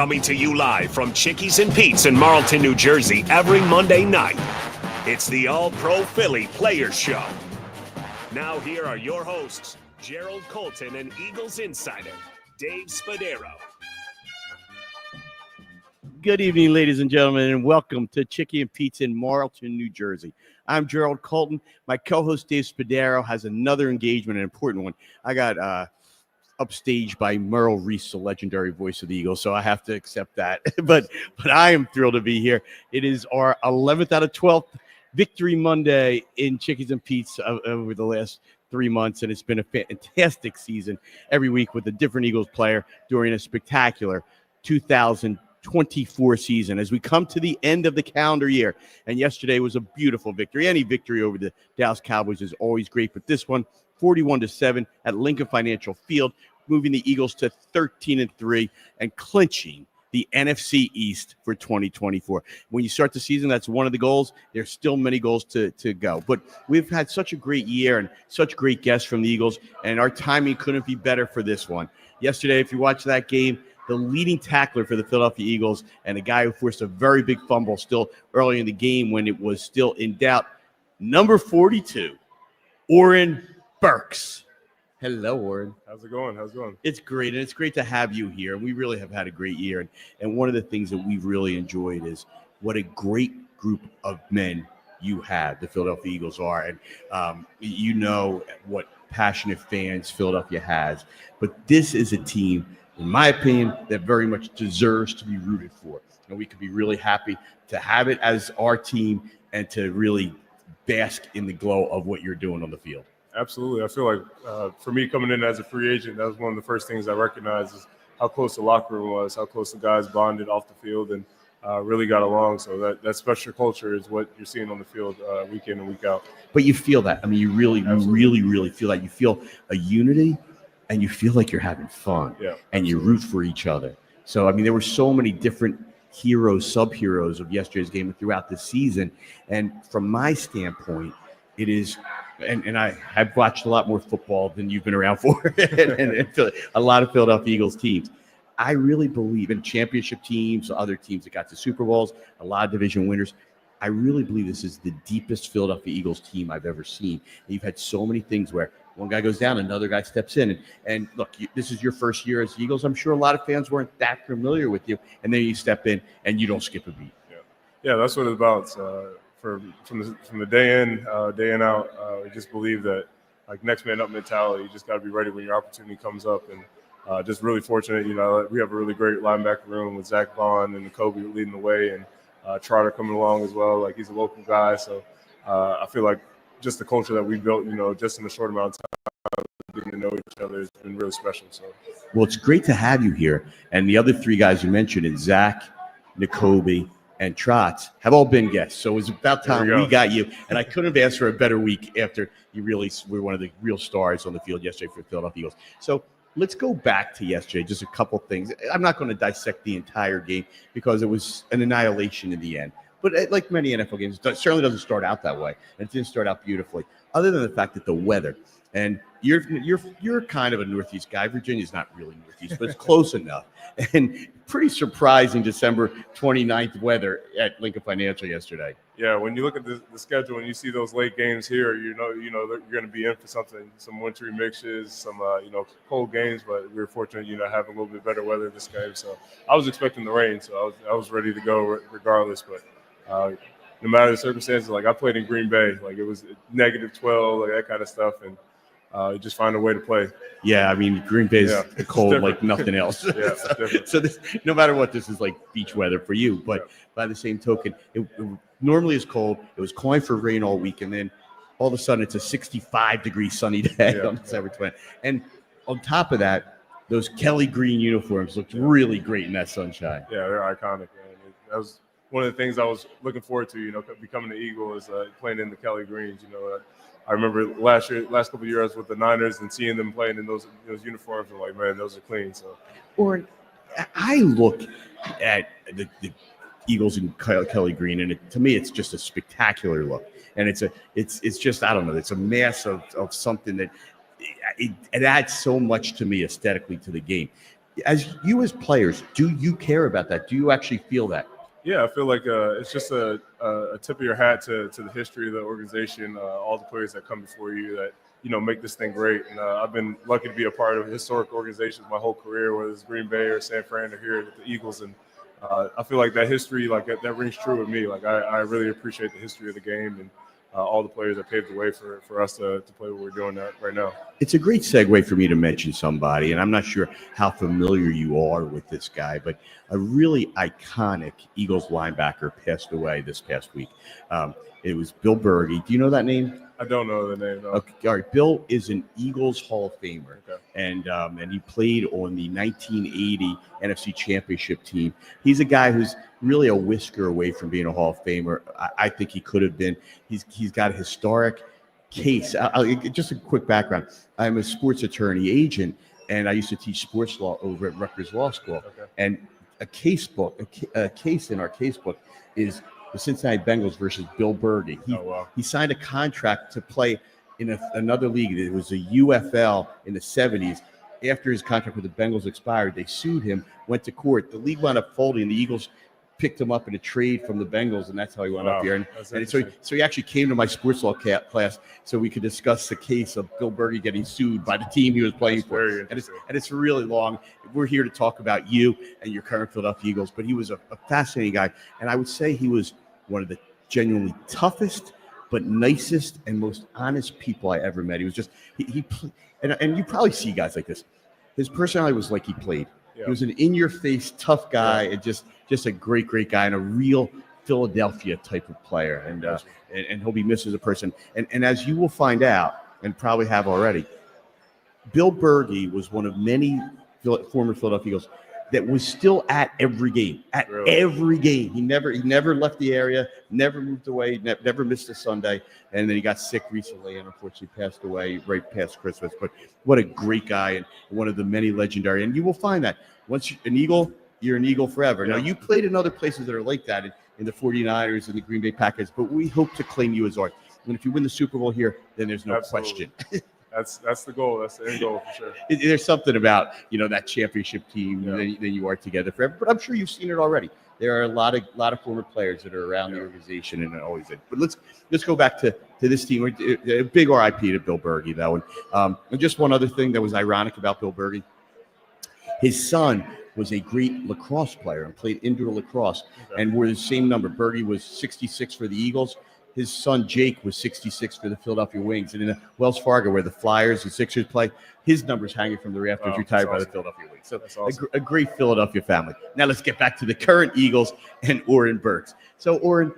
Coming to you live from Chickies and Pete's in Marlton, New Jersey, every Monday night. It's the All-Pro Philly Players Show. Now here are your hosts, Gerald Colton and Eagles Insider, Dave Spadaro. Good evening, ladies and gentlemen, and welcome to Chickie and Pete's in Marlton, New Jersey. I'm Gerald Colton. My co-host, Dave Spadaro, has another engagement, an important one. I got upstaged by Merrill Reese, the legendary voice of the Eagles, so I have to accept that. but I am thrilled to be here. It is our 11th out of 12th Victory Monday in Chickies and Pete's over the last 3 months, and it's been a fantastic season every week with a different Eagles player during a spectacular 2024 season as we come to the end of the calendar year. And yesterday was a beautiful victory. Any victory over the Dallas Cowboys is always great, but this one, 41-7 at Lincoln Financial Field, moving the Eagles to 13-3 and clinching the NFC East for 2024. When you start the season, that's one of the goals. There's still many goals to go. But we've had such a great year and such great guests from the Eagles, and our timing couldn't be better for this one. Yesterday, if you watched that game, the leading tackler for the Philadelphia Eagles and a guy who forced a very big fumble still early in the game when it was still in doubt, number 42, Oren Burks. Hello, Oren. How's it going? It's great, and it's great to have you here. And we really have had a great year. And one of the things that we've really enjoyed is what a great group of men you have, the Philadelphia Eagles are. And you know what passionate fans Philadelphia has. But this is a team, in my opinion, that very much deserves to be rooted for. And we could be really happy to have it as our team and to really bask in the glow of what you're doing on the field. Absolutely. I feel like for me coming in as a free agent, that was one of the first things I recognized is how close the locker room was, how close the guys bonded off the field and really got along. So that special culture is what you're seeing on the field week in and week out. But you feel that. I mean, you really feel that. You feel a unity and you feel like you're having fun. Yeah, and you root for each other. So, I mean, there were so many different heroes, sub-heroes of yesterday's game throughout the season. And from my standpoint, it is – and I have watched a lot more football than you've been around for and a lot of Philadelphia Eagles teams. I really believe in championship teams, other teams that got to Super Bowls, a lot of division winners. I really believe this is the deepest Philadelphia Eagles team I've ever seen. And you've had so many things where one guy goes down, another guy steps in. And look, this is your first year as Eagles. I'm sure a lot of fans weren't that familiar with you. And then you step in and you don't skip a beat. Yeah, that's what it's about. From the day in out, we just believe that like next man up mentality. You just got to be ready when your opportunity comes up, and just really fortunate. You know, we have a really great linebacker room with Zach Bond and Kobe leading the way, and Trotter coming along as well. Like he's a local guy, so I feel like just the culture that we built, you know, just in a short amount of time, getting to know each other has been really special. So, well, it's great to have you here, and the other three guys you mentioned, and Zach, Nakobe, and Trotz have all been guests. So it was about time we got you. And I couldn't have asked for a better week after you really were one of the real stars on the field yesterday for the Philadelphia Eagles. So let's go back to yesterday, just a couple things. I'm not going to dissect the entire game because it was an annihilation in the end. But like many NFL games, it certainly doesn't start out that way. And it didn't start out beautifully, other than the fact that the weather. And you're kind of a Northeast guy. Virginia's not really Northeast, but it's close enough. And pretty surprising December 29th weather at Lincoln Financial yesterday. Yeah, when you look at the schedule and you see those late games here, you know you're going to be in for something, some wintry mixes, some cold games. But we were fortunate, having a little bit better weather this game. So I was expecting the rain, so I was ready to go regardless. But no matter the circumstances, like I played in Green Bay, like it was -12, like that kind of stuff, and just find a way to play. Yeah, I mean, Green Bay's cold like nothing else. Yeah, so this, no matter what, this is like beach weather for you. But by the same token, it normally is cold. It was calling for rain all week, and then all of a sudden it's a 65-degree sunny day on December 20th. And on top of that, those Kelly green uniforms looked really great in that sunshine. Yeah, they're iconic, man. That was one of the things I was looking forward to, becoming an Eagle is playing in the Kelly greens. I remember last couple of years with the Niners and seeing them playing in those uniforms. I'm like, man, those are clean. So, or I look at the Eagles in Kelly green, and to me, it's just a spectacular look. And it's just, I don't know, it's a mass of something that it adds so much to me aesthetically to the game. As you as players, do you care about that? Do you actually feel that? Yeah, I feel like it's just a tip of your hat to the history of the organization, all the players that come before you that make this thing great. And I've been lucky to be a part of historic organizations my whole career, whether it's Green Bay or San Fran or here at the Eagles. And I feel like that history, like that rings true with me. Like I really appreciate the history of the game and all the players that paved the way for us to play what we're doing right now. It's a great segue for me to mention somebody, and I'm not sure how familiar you are with this guy, but a really iconic Eagles linebacker passed away this past week. It was Bill Berge. Do you know that name? I don't know the name, no. Okay, all right. Bill is an Eagles Hall of Famer, Okay. And he played on the 1980 NFC Championship team. He's a guy who's really a whisker away from being a Hall of Famer. I think he could have been. He's got a historic case. Just a quick background. I'm a sports attorney agent, and I used to teach sports law over at Rutgers Law School. Okay. And a case in our case book is the Cincinnati Bengals versus Bill Berge. He signed a contract to play in another league. It was a UFL in the 70s. After his contract with the Bengals expired, they sued him, went to court. The league wound up folding. The Eagles picked him up in a trade from the Bengals, and that's how he went up here. And so he actually came to my sports law class so we could discuss the case of Bill Berge getting sued by the team he was playing for. And it's really long. We're here to talk about you and your current Philadelphia Eagles, but he was a fascinating guy. And I would say he was one of the genuinely toughest but nicest and most honest people I ever met. He was just and you probably see guys like this. His personality was like he played. Yeah. He was an in-your-face tough guy, and just a great guy and a real Philadelphia type of player. And he'll be missed as a person. And as you will find out, and probably have already, Bill Berge was one of many former Philadelphia Eagles that was still at every game. Every game. He never left the area, never moved away, never missed a Sunday. And then he got sick recently and unfortunately passed away right past Christmas. But what a great guy and one of the many legendary. And you will find that once you're an Eagle, you're an Eagle forever. Yeah. Now, you played in other places that are like that in the 49ers and the Green Bay Packers, but we hope to claim you as ours. And if you win the Super Bowl here, then there's no question. That's the goal. That's the end goal for sure. There's something about that championship team that you are together forever. But I'm sure you've seen it already. There are a lot of former players that are around the organization and always in. But let's go back to this team. A big RIP to Bill Berge, though. And just one other thing that was ironic about Bill Berge. His son was a great lacrosse player and played indoor lacrosse and wore the same number. Berge was 66 for the Eagles. His son Jake was 66 for the Philadelphia Wings. And in Wells Fargo, where the Flyers and Sixers play, his number's hanging from the rafters, retired by the Philadelphia Wings. So awesome. a great Philadelphia family. Now let's get back to the current Eagles and Oren Burks. So, Oren,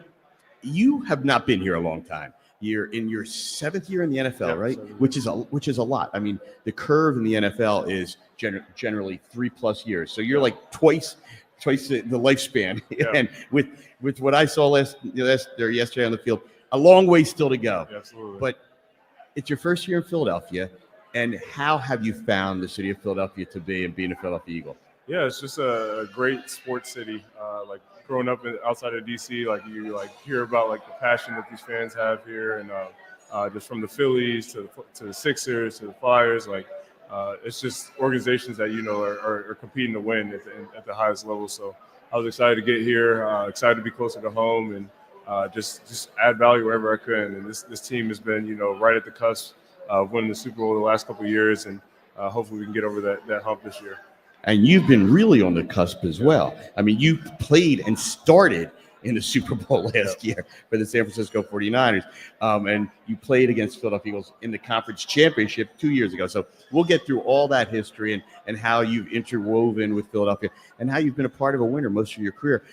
you have not been here a long time. You're in your 7th year in the NFL, right? Which is a lot. I mean, the curve in the NFL is generally 3+ years. So you're like twice the lifespan. Yeah. And with what I saw yesterday on the field, a long way still to go. Yeah, absolutely. But it's your first year in Philadelphia. And how have you found the city of Philadelphia to be and being a Philadelphia Eagle? Yeah, it's just a great sports city. Like growing up outside of DC, like you hear about like the passion that these fans have here, and just from the Phillies to the Sixers to the Flyers, like it's just organizations that are competing to win at the highest level. So I was excited to get here, excited to be closer to home, and just add value wherever I could. And this team has been right at the cusp of winning the Super Bowl the last couple of years, and hopefully we can get over that hump this year. And you've been really on the cusp as well. I mean, you played and started in the Super Bowl last year for the San Francisco 49ers. And you played against Philadelphia Eagles in the conference championship 2 years ago. So we'll get through all that history and how you've interwoven with Philadelphia and how you've been a part of a winner most of your career.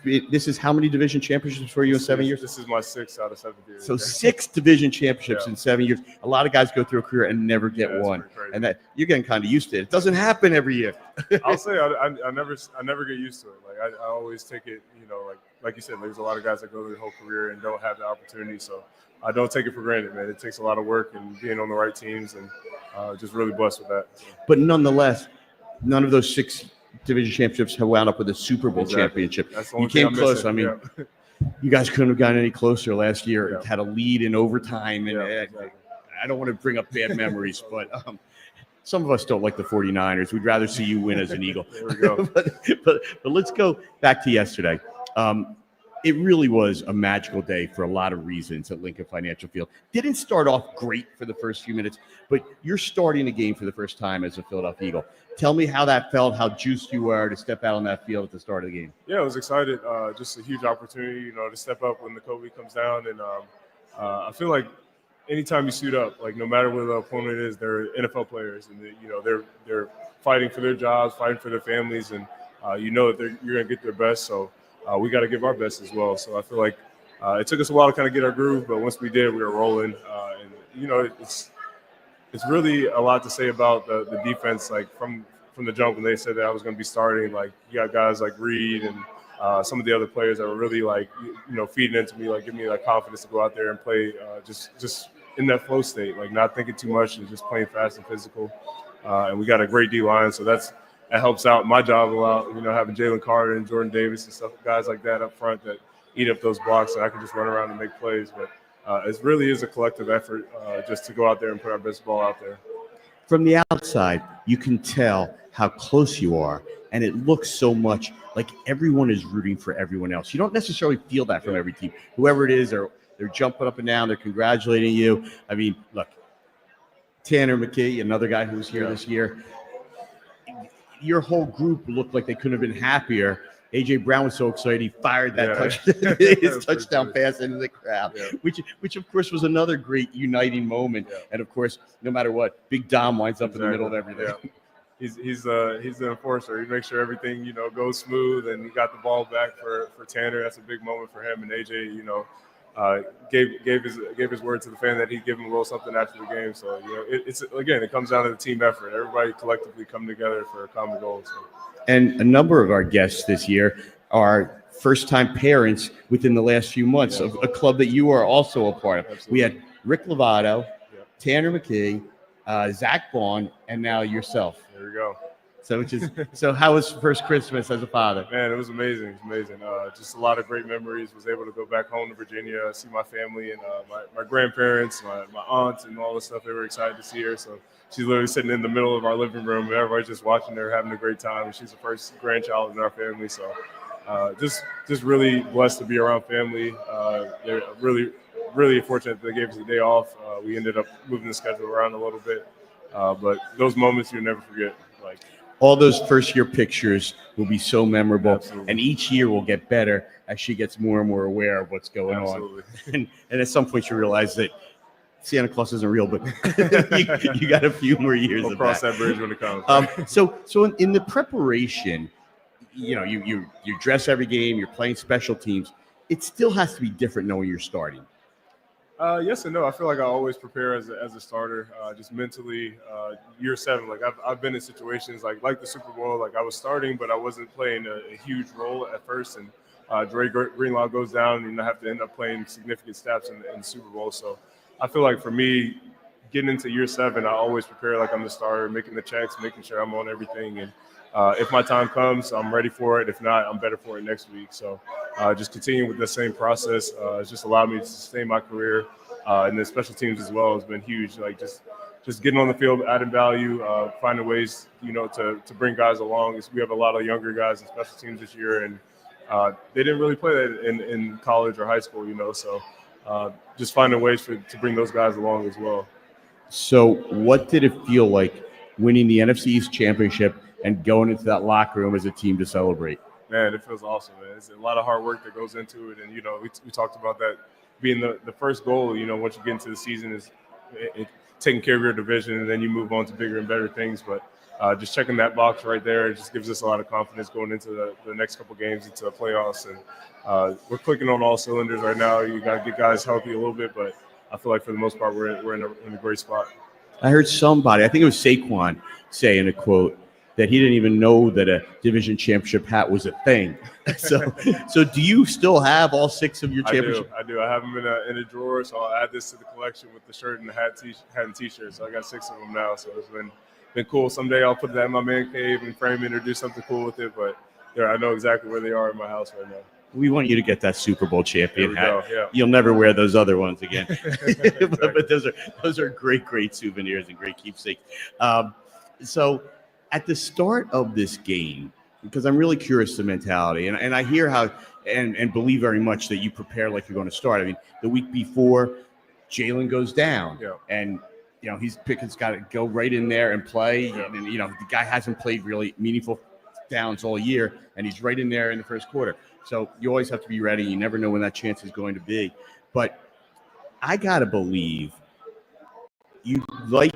This is how many division championships for you in 7 years? This is my 6th out of 7 years. So 6 division championships in 7 years. A lot of guys go through a career and never get one, and that you're getting kind of used to it. It doesn't happen every year. I'll say I never get used to it. Like I always take it, like you said, there's a lot of guys that go through their whole career and don't have the opportunity. So I don't take it for granted, man. It takes a lot of work and being on the right teams, and just really blessed with that. But nonetheless, none of those 6 division championships have wound up with a Super Bowl championship. You came close. I mean, you guys couldn't have gotten any closer last year. It had a lead in overtime, and I don't want to bring up bad memories, but some of us don't like the 49ers. We'd rather see you win as an Eagle. There we go. but let's go back to yesterday. It really was a magical day for a lot of reasons at Lincoln Financial Field. Didn't start off great for the first few minutes, but you're starting the game for the first time as a Philadelphia Eagle. Tell me how that felt, how juiced you were to step out on that field at the start of the game. Yeah, I was excited. Just a huge opportunity, to step up when the Kobe comes down. And I feel like anytime you suit up, like no matter where the opponent is, they're NFL players, and they're fighting for their jobs, fighting for their families, and that you're going to get their best. So we got to give our best as well. So I feel like it took us a while to kind of get our groove, but once we did, we were rolling. It's really a lot to say about the defense. Like from the jump when they said that I was going to be starting, like you got guys like Reed and some of the other players that were really like feeding into me, like giving me that confidence to go out there and play just in that flow state, like not thinking too much and just playing fast and physical. And we got a great D line, so that helps out my job a lot. Having Jalen Carter and Jordan Davis and stuff, guys like that up front that eat up those blocks, and I can just run around and make plays. But it really is a collective effort just to go out there and put our best ball out there. From the outside, you can tell how close you are, and it looks so much like everyone is rooting for everyone else. You don't necessarily feel that from every team. Whoever it is, they're jumping up and down, they're congratulating you. I mean, look, Tanner McKee, another guy who was here this year, your whole group looked like they couldn't have been happier. A.J. Brown was so excited he fired that his touchdown pass into the crowd, which of course was another great uniting moment. Yeah. And of course, no matter what, Big Dom winds up in the middle of everything. Yeah. He's the enforcer. He makes sure everything goes smooth, and he got the ball back for Tanner. That's a big moment for him. And AJ, gave his word to the fan that he'd give him a little something after the game. So it comes down to the team effort. Everybody collectively come together for a common goal. So. And a number of our guests this year are first-time parents within the last few months of a club that you are also a part of. Absolutely. We had Rick Lovato, Tanner McKee, Zach Vaughn, and now yourself. There we go. So how was first Christmas as a father? Man, it was amazing. It was amazing. Just a lot of great memories. Was able to go back home to Virginia, see my family and my grandparents, my aunts, and all the stuff. They were excited to see her. So she's literally sitting in the middle of our living room. Everybody's just watching her, having a great time. She's the first grandchild in our family. So just really blessed to be around family. They're really fortunate that they gave us a day off. We ended up moving the schedule around a little bit. But those moments you'll never forget. All those first-year pictures will be so memorable. Absolutely. And each year will get better as she gets more and more aware of what's going on. And at some point you realize that Santa Claus isn't real, but you got a few more years we'll of cross that bridge when it comes. So in the preparation, you dress every game, you're playing special teams. It still has to be different knowing you're starting. Yes and no. I feel like I always prepare as a starter, just mentally. Year 7, like I've been in situations like the Super Bowl, like I was starting, but I wasn't playing a huge role at first. And Dre Greenlaw goes down, and I have to end up playing significant snaps in the Super Bowl. So I feel like for me, getting into year 7, I always prepare like I'm the starter, making the checks, making sure I'm on everything. And if my time comes, I'm ready for it. If not, I'm better for it next week. So just continuing with the same process has just allowed me to sustain my career. And the special teams as well has been huge. Like just getting on the field, adding value, finding ways, to bring guys along. We have a lot of younger guys in special teams this year, and they didn't really play that in college or high school, So just finding ways to bring those guys along as well. So what did it feel like winning the NFC East championship and going into that locker room as a team to celebrate? Man, it feels awesome, man. It's a lot of hard work that goes into it. And, we talked about that being the first goal, once you get into the season is taking care of your division, and then you move on to bigger and better things. But just checking that box right there, it just gives us a lot of confidence going into the next couple games into the playoffs. And we're clicking on all cylinders right now. You got to get guys healthy a little bit, but I feel like for the most part, we're in a great spot. I heard somebody, I think it was Saquon, say in a quote that he didn't even know that a division championship hat was a thing. So do you still have all 6 of your championship? I do. I have them in a drawer, so I'll add this to the collection with the shirt and the hat and T-shirt. So I got 6 of them now. So it's been cool. Someday I'll put that in my man cave and frame it or do something cool with it. But I know exactly where they are in my house right now. We want you to get that Super Bowl champion hat. Yeah. You'll never wear those other ones again. Exactly. but those are great souvenirs and great keepsakes. So at the start of this game, because I'm really curious the mentality, and I hear how and believe very much that you prepare like you're going to start. I mean, the week before, Jalen goes down, and Pickett's got to go right in there and play. Yeah. And the guy hasn't played really meaningful downs all year, and he's right in there in the first quarter. So you always have to be ready. You never know when that chance is going to be. But I got to believe you like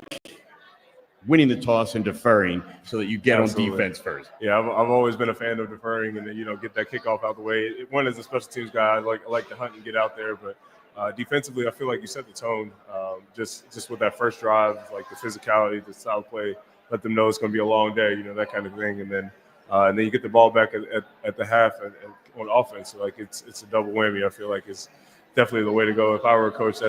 winning the toss and deferring so that you get Absolutely. on defense first. Yeah, I've always been a fan of deferring and then, get that kickoff out the way. One, as a special teams guy, I like to hunt and get out there. But defensively, I feel like you set the tone just with that first drive, like the physicality, the style of play, let them know it's going to be a long day, that kind of thing. And then you get the ball back at the half on offense. So, it's a double whammy. I feel like it's definitely the way to go. If I were a coach,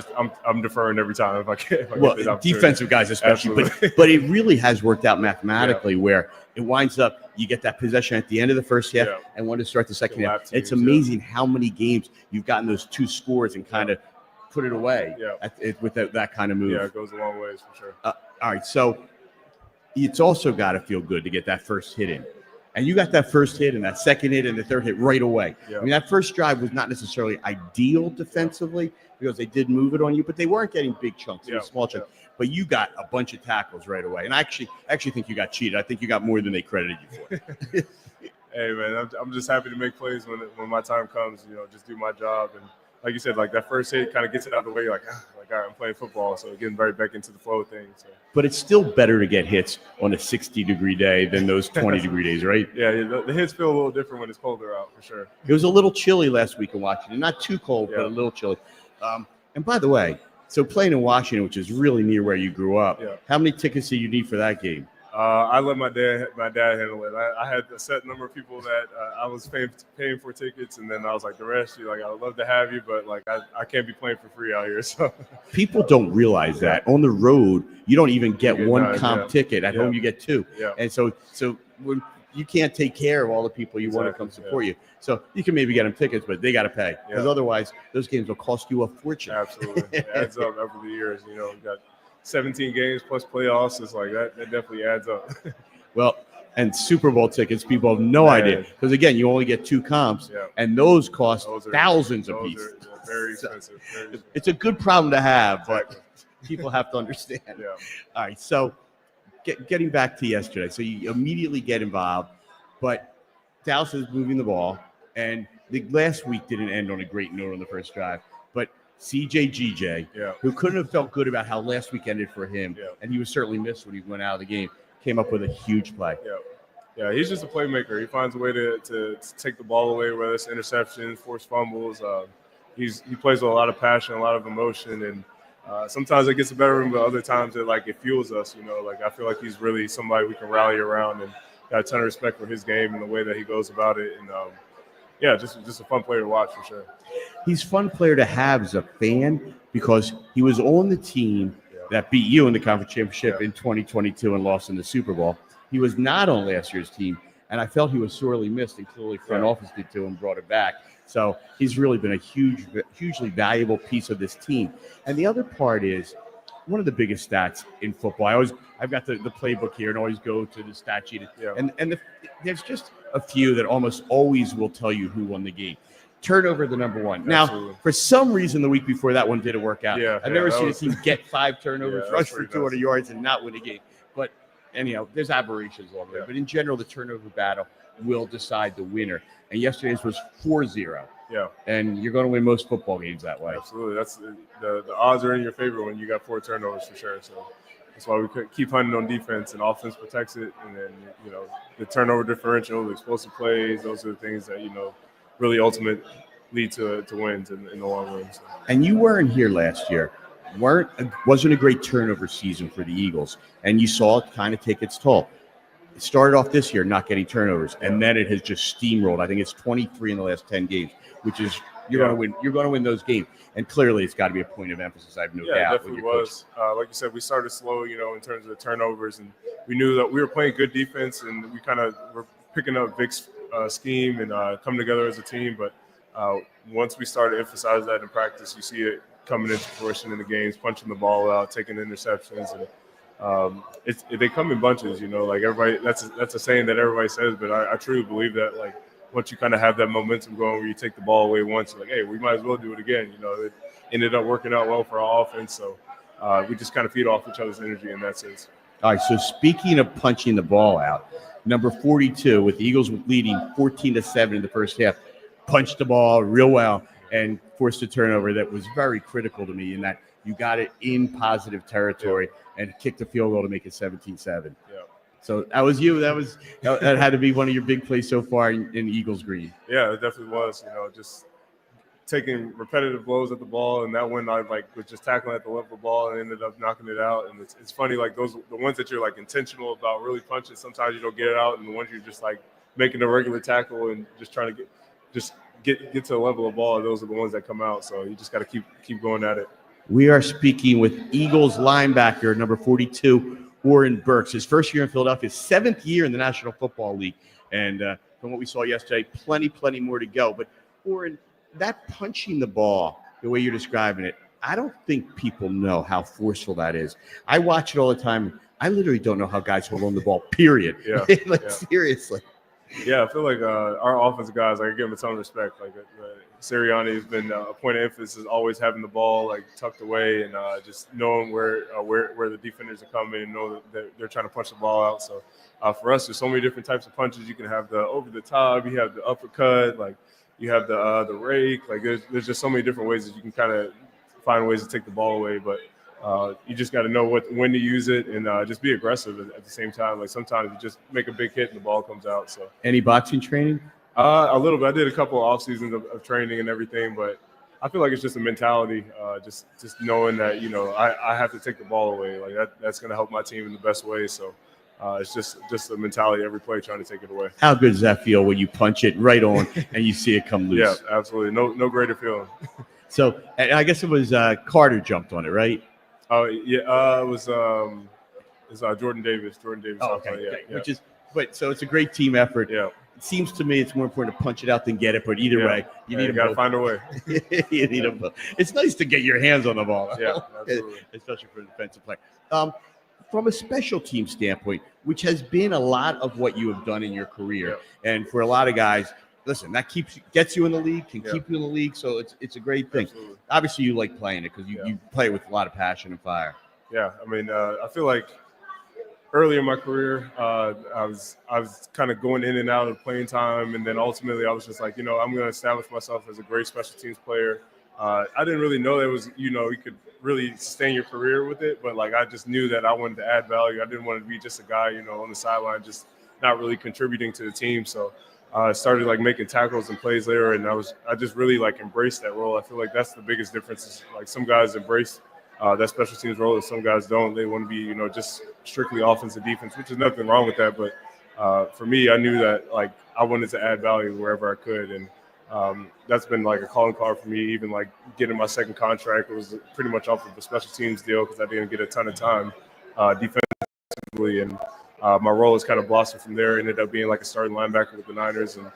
I'm deferring every time if I can. Well, defensive guys especially, but it really has worked out mathematically where it winds up you get that possession at the end of the first half and want to start the second half. It's amazing how many games you've gotten those two scores and kind of put it away with that kind of move. Yeah, it goes a long ways for sure. All right, so it's also got to feel good to get that first hit in. And you got that first hit and that second hit and the third hit right away. Yeah. I mean, that first drive was not necessarily ideal defensively because they did move it on you, but they weren't getting big chunks, small chunks. But you got a bunch of tackles right away. And I actually think you got cheated. I think you got more than they credited you for. Hey, man, I'm just happy to make plays when my time comes, just do my job. And like you said, like that first hit kind of gets it out of the way. You're like, all right, I'm playing football. So getting right back into the flow of things. So. But it's still better to get hits on a 60-degree day than those 20-degree days, right? Yeah, the hits feel a little different when it's colder out, for sure. It was a little chilly last week in Washington. Not too cold, but a little chilly. And by the way, so playing in Washington, which is really near where you grew up, how many tickets do you need for that game? I let my dad handle it. I had a set number of people that I was paying for tickets, and then I was like, the rest, I would love to have you, but I can't be playing for free out here. So people don't realize that on the road you don't even get one comp ticket. At home you get two, and so when you can't take care of all the people you want to come support you. So you can maybe get them tickets, but they got to pay because otherwise those games will cost you a fortune. Absolutely, it adds up over the years. We got 17 games plus playoffs. It's like that definitely adds up. Well, and Super Bowl tickets, people have no idea because again, you only get two comps, and those cost thousands a piece. Those are very expensive. It's a good problem to have, but people have to understand. All right, so getting back to yesterday, so you immediately get involved, but Dallas is moving the ball, and the last week didn't end on a great note on the first drive, but CJ, who couldn't have felt good about how last week ended for him, and he was certainly missed when he went out of the game, came up with a huge play. Yeah, he's just a playmaker. He finds a way to take the ball away, whether it's interceptions, forced fumbles. He plays with a lot of passion, a lot of emotion, and sometimes it gets the better of him, but other times it fuels us. I feel like he's really somebody we can rally around, and got a ton of respect for his game and the way that he goes about it. And just a fun player to watch for sure. He's a fun player to have as a fan because he was on the team that beat you in the conference championship in 2022 and lost in the Super Bowl. He was not on last year's team, and I felt he was sorely missed, and clearly front office did too and brought it back. So he's really been a hugely valuable piece of this team. And the other part is one of the biggest stats in football. I've got the playbook here and always go to the stat sheet. And there's just a few that almost always will tell you who won the game. Turnover, the number one. Now, for some reason, the week before that one didn't work out. I've never seen a team get 5 turnovers, rush for 200 yards, and not win a game. But anyhow, there's aberrations along the way. But in general, the turnover battle will decide the winner. And yesterday's was 4-0. And you're going to win most football games that way. Absolutely. That's the odds are in your favor when you got 4 turnovers for sure. So that's why we keep hunting on defense, and offense protects it. And then, the turnover differential, the explosive plays, those are the things that, really ultimate lead to wins in the long run. So. And you weren't here last year. Wasn't a great turnover season for the Eagles. And you saw it kind of take its toll. It started off this year not getting turnovers, and then it has just steamrolled. I think it's 23 in the last 10 games, which is you're going to win. You're going to win those games, and clearly it's got to be a point of emphasis. I have no doubt. Yeah, it definitely was. Like you said, we started slow, in terms of the turnovers, and we knew that we were playing good defense, and we kind of were picking up Vic's scheme and coming together as a team. But once we started to emphasize that in practice, you see it coming into fruition in the games, punching the ball out, taking interceptions, and they come in bunches, like everybody. That's a saying that everybody says, but I truly believe that like once you kind of have that momentum going, where you take the ball away once, you're like, hey, we might as well do it again. It ended up working out well for our offense, so we just kind of feed off each other's energy in that sense. All right. So speaking of punching the ball out, number 42 with the Eagles leading 14-7 in the first half, punched the ball real well and forced a turnover that was very critical to me in that you got it in positive territory and kicked the field goal to make it 17-7. Yeah. So that was you. That had to be one of your big plays so far in Eagles green. Yeah, it definitely was. Just taking repetitive blows at the ball, and that one I was just tackling at the level of the ball and ended up knocking it out. And it's funny, like the ones that you're like intentional about really punching, sometimes you don't get it out, and the ones you're just like making a regular tackle and just trying to get to the level of ball, those are the ones that come out. So you just got to keep going at it. We are speaking with Eagles linebacker number 42, Oren Burks. His first year in Philadelphia, his 7th year in the National Football League. And from what we saw yesterday, plenty more to go. But Oren, that punching the ball, the way you're describing it, I don't think people know how forceful that is. I watch it all the time. I literally don't know how guys hold on the ball, period. Yeah. Seriously. Yeah, I feel like our offensive guys, I give them a ton of respect. Like Sirianni has been a point of emphasis, always having the ball like tucked away and just knowing where the defenders are coming and know that they're trying to punch the ball out. So for us, there's so many different types of punches. You can have the over the top, you have the uppercut, like you have the rake. Like there's just so many different ways that you can kind of find ways to take the ball away, but. You just got to know when to use it and just be aggressive at the same time. Like sometimes you just make a big hit and the ball comes out. So any boxing training? A little bit. I did a couple of off seasons of training and everything, but I feel like it's just a mentality. Just knowing that I have to take the ball away. Like that's going to help my team in the best way. So it's just a mentality every play trying to take it away. How good does that feel when you punch it right on and you see it come loose? Yeah, absolutely. No greater feeling. So I guess it was Carter jumped on it, right? Oh yeah, it was Jordan Davis. Oh, okay. Yeah. So it's a great team effort. Yeah. It seems to me it's more important to punch it out than get it, but either way, you need to find a way. You need them both. It's nice to get your hands on the ball. Yeah, absolutely. Especially for a defensive player. From a special team standpoint, which has been a lot of what you have done in your career, and for a lot of guys, listen, that gets you in the league, can keep you in the league, so it's a great thing. Absolutely. Obviously, you like playing it because you play it with a lot of passion and fire. Yeah, I mean, I feel like early in my career, I was kind of going in and out of playing time, and then ultimately I was just like, I'm going to establish myself as a great special teams player. I didn't really know that was, you could really sustain your career with it, but like I just knew that I wanted to add value. I didn't want to be just a guy, on the sideline, just not really contributing to the team. So I started like making tackles and plays there, and I just really like embraced that role. I feel like that's the biggest difference. Is like some guys embrace that special teams role, and some guys don't. They want to be, just strictly offensive defense, which is nothing wrong with that. But for me, I knew that like I wanted to add value wherever I could, and that's been like a calling card for me. Even like getting my second contract, it was pretty much off of the special teams deal because I didn't get a ton of time defensively, and my role has kind of blossomed from there. Ended up being like a starting linebacker with the Niners, and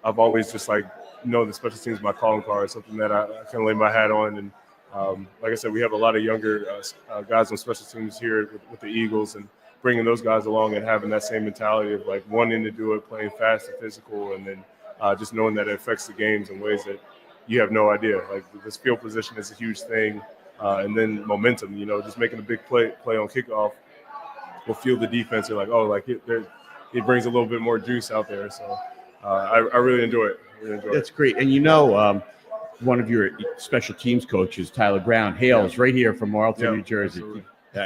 I've always just like the special teams is my calling card, something that I kind of lay my hat on. And like I said, we have a lot of younger guys on special teams here with the Eagles, and bringing those guys along and having that same mentality of like wanting to do it, playing fast and physical, and then just knowing that it affects the games in ways that you have no idea. Like this field position is a huge thing, and then momentum. Just making a big play on kickoff will fuel the defense. They're like, oh, like it brings a little bit more juice out there. So I really enjoy it. That's great. And one of your special teams coaches, Tyler Brown, hails right here from Marlton, New Jersey.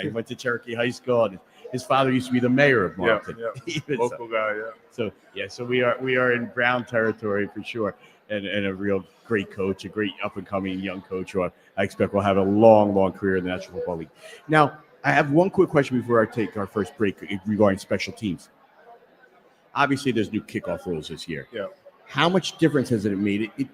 He went to Cherokee High School, and his father used to be the mayor of Marlton. Local guy, So we are in Brown territory for sure, and a real great coach, a great up and coming young coach who I expect will have a long career in the National Football League. Now, I have one quick question before I take our first break regarding special teams. Obviously, there's new kickoff rules this year. Yeah. How much difference has it made? It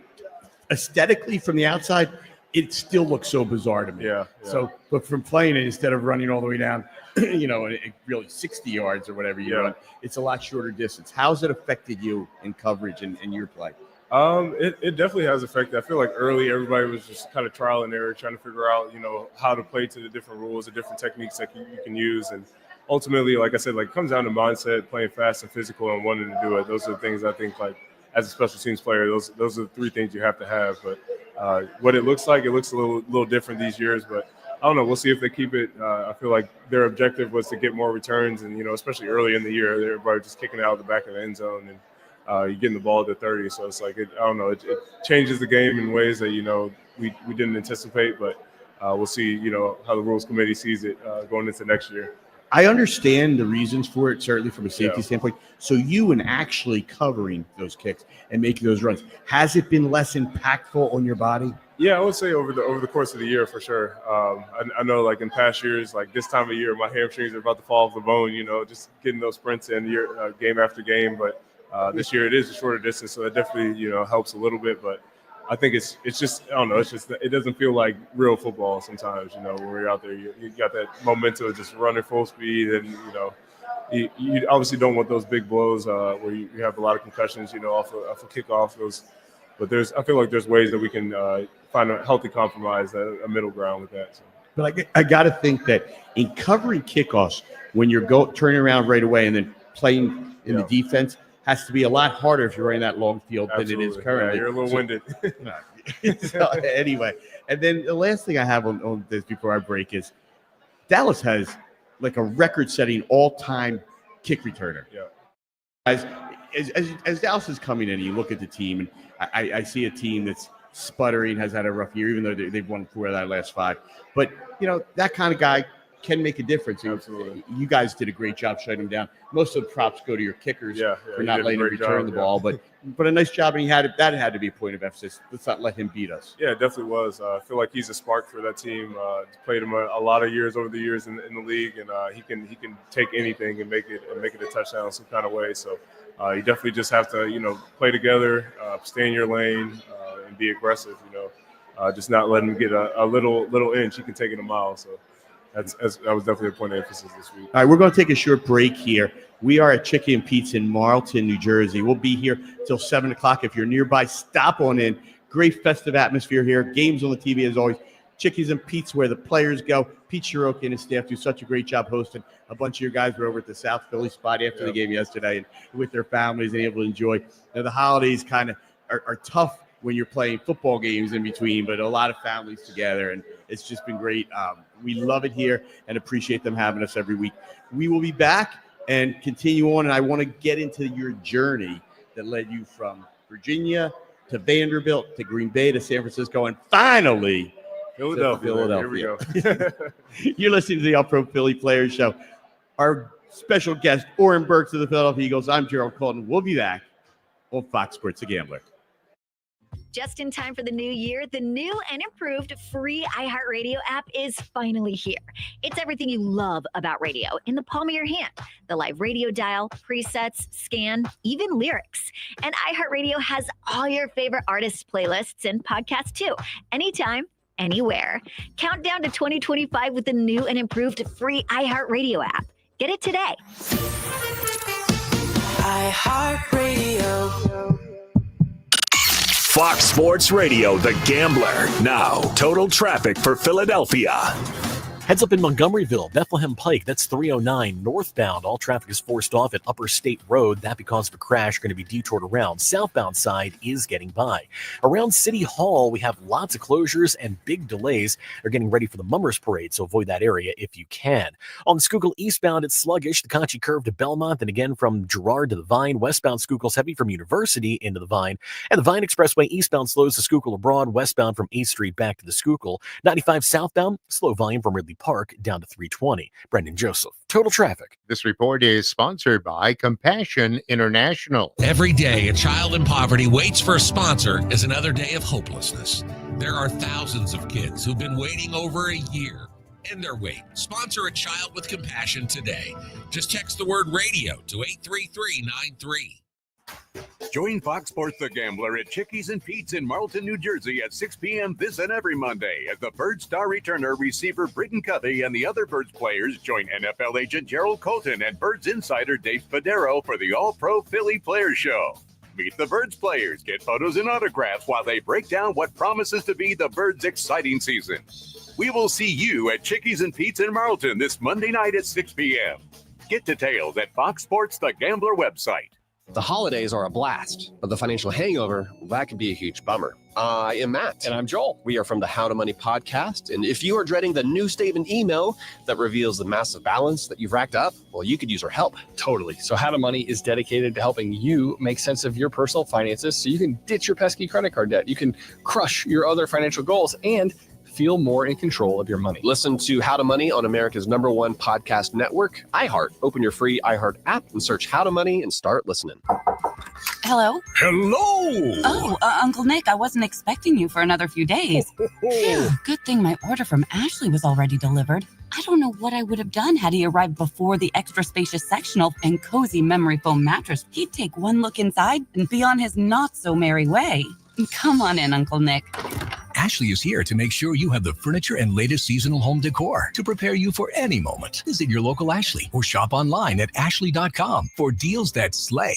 aesthetically, from the outside, it still looks so bizarre to me. Yeah. So, but from playing it, instead of running all the way down, really 60 yards or whatever you run, it's a lot shorter distance. How's it affected you in coverage and your play? It definitely has affected. I feel like early everybody was just kind of trial and error, trying to figure out, how to play to the different rules, the different techniques that you can use. And ultimately, like I said, like it comes down to mindset, playing fast and physical and wanting to do it. Those are the things I think, like as a special teams player, those are the three things you have to have. But what it looks like, it looks a little different these years. But I don't know. We'll see if they keep it. I feel like their objective was to get more returns. And, especially early in the year, everybody just kicking it out of the back of the end zone. And you're getting the ball at the 30, so it's like I don't know. It changes the game in ways that we didn't anticipate, but we'll see. How the rules committee sees it going into next year. I understand the reasons for it, certainly from a safety standpoint. So you and actually covering those kicks and making those runs, has it been less impactful on your body? Yeah, I would say over the course of the year for sure. I know, like in past years, like this time of year, my hamstrings are about to fall off the bone. Just getting those sprints in game after game, but. This year it is a shorter distance, so that definitely helps a little bit. But I think it's just I don't know. It's just it doesn't feel like real football sometimes. When you're out there, you got that momentum of just running full speed, and you obviously don't want those big blows where you have a lot of concussions. Off a kickoff. But I feel like there's ways that we can find a healthy compromise, a middle ground with that. So. But I got to think that in covering kickoffs, when you're turning around right away and then playing in the defense. Has to be a lot harder if you're running that long field than it is currently. Yeah, you're a little winded. So, anyway, and then the last thing I have on this before I break is Dallas has like a record-setting all-time kick returner. Yeah. As Dallas is coming in, and you look at the team, and I see a team that's sputtering, has had a rough year, even though they've won 4 of that last 5. But that kind of guy can make a difference. Absolutely. You guys did a great job shutting him down. Most of the props go to your kickers for not letting him return the ball, but a nice job, and that had to be a point of emphasis. Let's not let him beat us. Yeah, it definitely was. I feel like he's a spark for that team. Played him a lot of years over the years in the league, and he can take anything and make it a touchdown some kind of way. So you definitely just have to play together, stay in your lane, and be aggressive. Just not let him get a little inch. He can take it a mile. So. That was definitely a point of emphasis this week. All right, we're going to take a short break here. We are at Chickies and Pete's in Marlton, New Jersey. We'll be here till 7 o'clock. If you're nearby, stop on in. Great festive atmosphere here. Games on the TV as always. Chickies and Pete's where the players go. Pete Shiroki and his staff do such a great job hosting. A bunch of your guys were over at the South Philly spot after the game yesterday and with their families and able to enjoy. Now, the holidays kind of are tough when you're playing football games in between, but a lot of families together, and it's just been great. We love it here and appreciate them having us every week. We will be back and continue on, and I want to get into your journey that led you from Virginia to Vanderbilt to Green Bay to San Francisco, and finally Philadelphia. Here we go. You're listening to the All-Pro Philly Players Show. Our special guest, Oren Burks of the Philadelphia Eagles. I'm Gerald Colton. We'll be back on Fox Sports The Gambler. Just in time for the new year, the new and improved free iHeartRadio app is finally here. It's everything you love about radio in the palm of your hand. The live radio dial, presets, scan, even lyrics. And iHeartRadio has all your favorite artists' playlists and podcasts too, anytime, anywhere. Count down to 2025 with the new and improved free iHeartRadio app. Get it today. iHeartRadio. Fox Sports Radio, The Gambler. Now, total traffic for Philadelphia. Heads up in Montgomeryville, Bethlehem Pike, that's 309 northbound. All traffic is forced off at Upper State Road. That because of a crash, going to be detoured around. Southbound side is getting by. Around City Hall, we have lots of closures and big delays. They're getting ready for the Mummers Parade, so avoid that area if you can. On Schuylkill eastbound, it's sluggish. The Conchie curve to Belmont, and again from Girard to the Vine. Westbound Schuylkill's heavy from University into the Vine. And the Vine Expressway eastbound slows to Schuylkill Abroad. Westbound from 8th Street back to the Schuylkill. 95 southbound, slow volume from Ridley Park down to 320. Brendan Joseph, total traffic. This report is sponsored by Compassion International. Every day, a child in poverty waits for a sponsor is another day of hopelessness. There are thousands of kids who've been waiting over a year. End their wait. Sponsor a child with compassion today. Just text the word radio to 83393. Join Fox Sports The Gambler at Chickies and Pete's in Marlton, New Jersey at 6 p.m. this and every Monday as the Bird Star returner receiver Britton Covey and the other Birds players join NFL agent Gerald Colton and Birds insider Dave Spadero for the All-Pro Philly Players Show. Meet the Birds players, get photos and autographs while they break down what promises to be the Birds' exciting season. We will see you at Chickies and Pete's in Marlton this Monday night at 6 p.m. Get details at Fox Sports The Gambler website. The holidays are a blast, but the financial hangover, that could be a huge bummer. I am Matt. And I'm Joel. We are from the How to Money podcast. And if you are dreading the new statement email that reveals the massive balance that you've racked up, well, you could use our help. Totally. So How to Money is dedicated to helping you make sense of your personal finances so you can ditch your pesky credit card debt. You can crush your other financial goals and feel more in control of your money. Listen to How to Money on America's #1 podcast network, iHeart. Open your free iHeart app and search How to Money and start listening. Hello? Hello! Oh, Uncle Nick, I wasn't expecting you for another few days. Good thing my order from Ashley was already delivered. I don't know what I would have done had he arrived before the extra spacious sectional and cozy memory foam mattress. He'd take one look inside and be on his not-so-merry way. Come on in, Uncle Nick. Ashley is here to make sure you have the furniture and latest seasonal home decor to prepare you for any moment. Visit your local Ashley or shop online at ashley.com for deals that slay.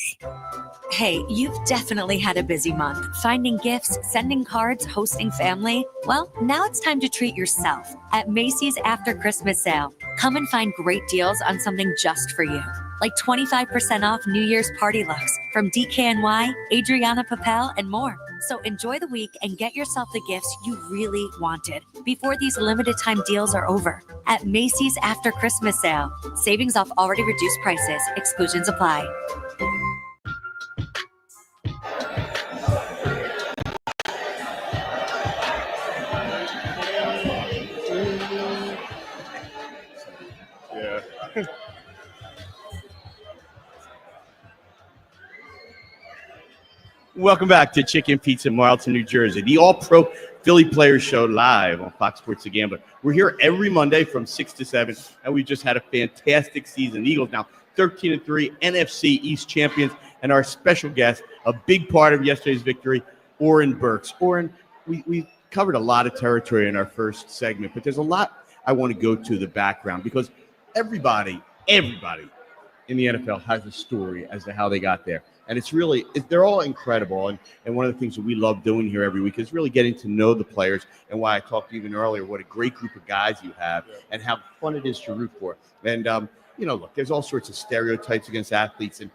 Hey, you've definitely had a busy month. Finding gifts, sending cards, hosting family. Well, now it's time to treat yourself at Macy's After Christmas Sale. Come and find great deals on something just for you. Like 25% off New Year's party looks from DKNY, Adriana Papel, and more. So enjoy the week and get yourself the gifts you really wanted before these limited time deals are over. At Macy's After Christmas Sale. Savings off already reduced prices. Exclusions apply. Yeah. Welcome back to Chicken Pizza in Marlton, New Jersey, the All-Pro Philly Players Show live on Fox Sports The Gambler. We're here every Monday from 6 to 7, and we just had a fantastic season. The Eagles now 13-3, NFC East champions, and our special guest, a big part of yesterday's victory, Oren Burks. Oren, we covered a lot of territory in our first segment, but there's a lot I want to go to the background because everybody in the NFL has a story as to how they got there. And they're all incredible. And one of the things that we love doing here every week is really getting to know the players, and why I talked even earlier, what a great group of guys you have and how fun it is to root for. And, look, there's all sorts of stereotypes against athletes, and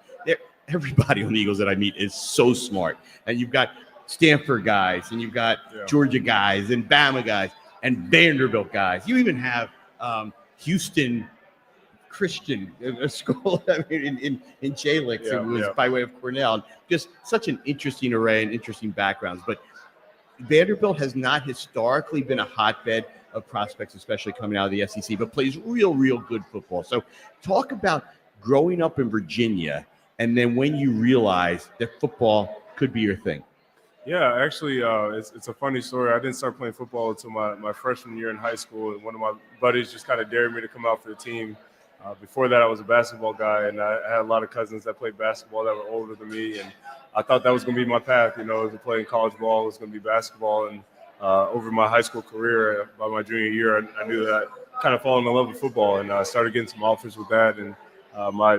everybody on the Eagles that I meet is so smart. And you've got Stanford guys, and you've got Georgia guys, and Bama guys, and Vanderbilt guys. You even have Houston Christian, a school in J-Licks, it was by way of Cornell. Just such an interesting array and interesting backgrounds. But Vanderbilt has not historically been a hotbed of prospects, especially coming out of the SEC, but plays real good football. So talk about growing up in Virginia and then when you realized that football could be your thing. Yeah, actually, it's a funny story. I didn't start playing football until my freshman year in high school, and one of my buddies just kind of dared me to come out for the team. Before that, I was a basketball guy, and I had a lot of cousins that played basketball that were older than me, and I thought that was going to be my path. To play college ball, it was going to be basketball. And over my high school career, by my junior year, I knew that I kind of fallen in love with football, and I started getting some offers with that. And my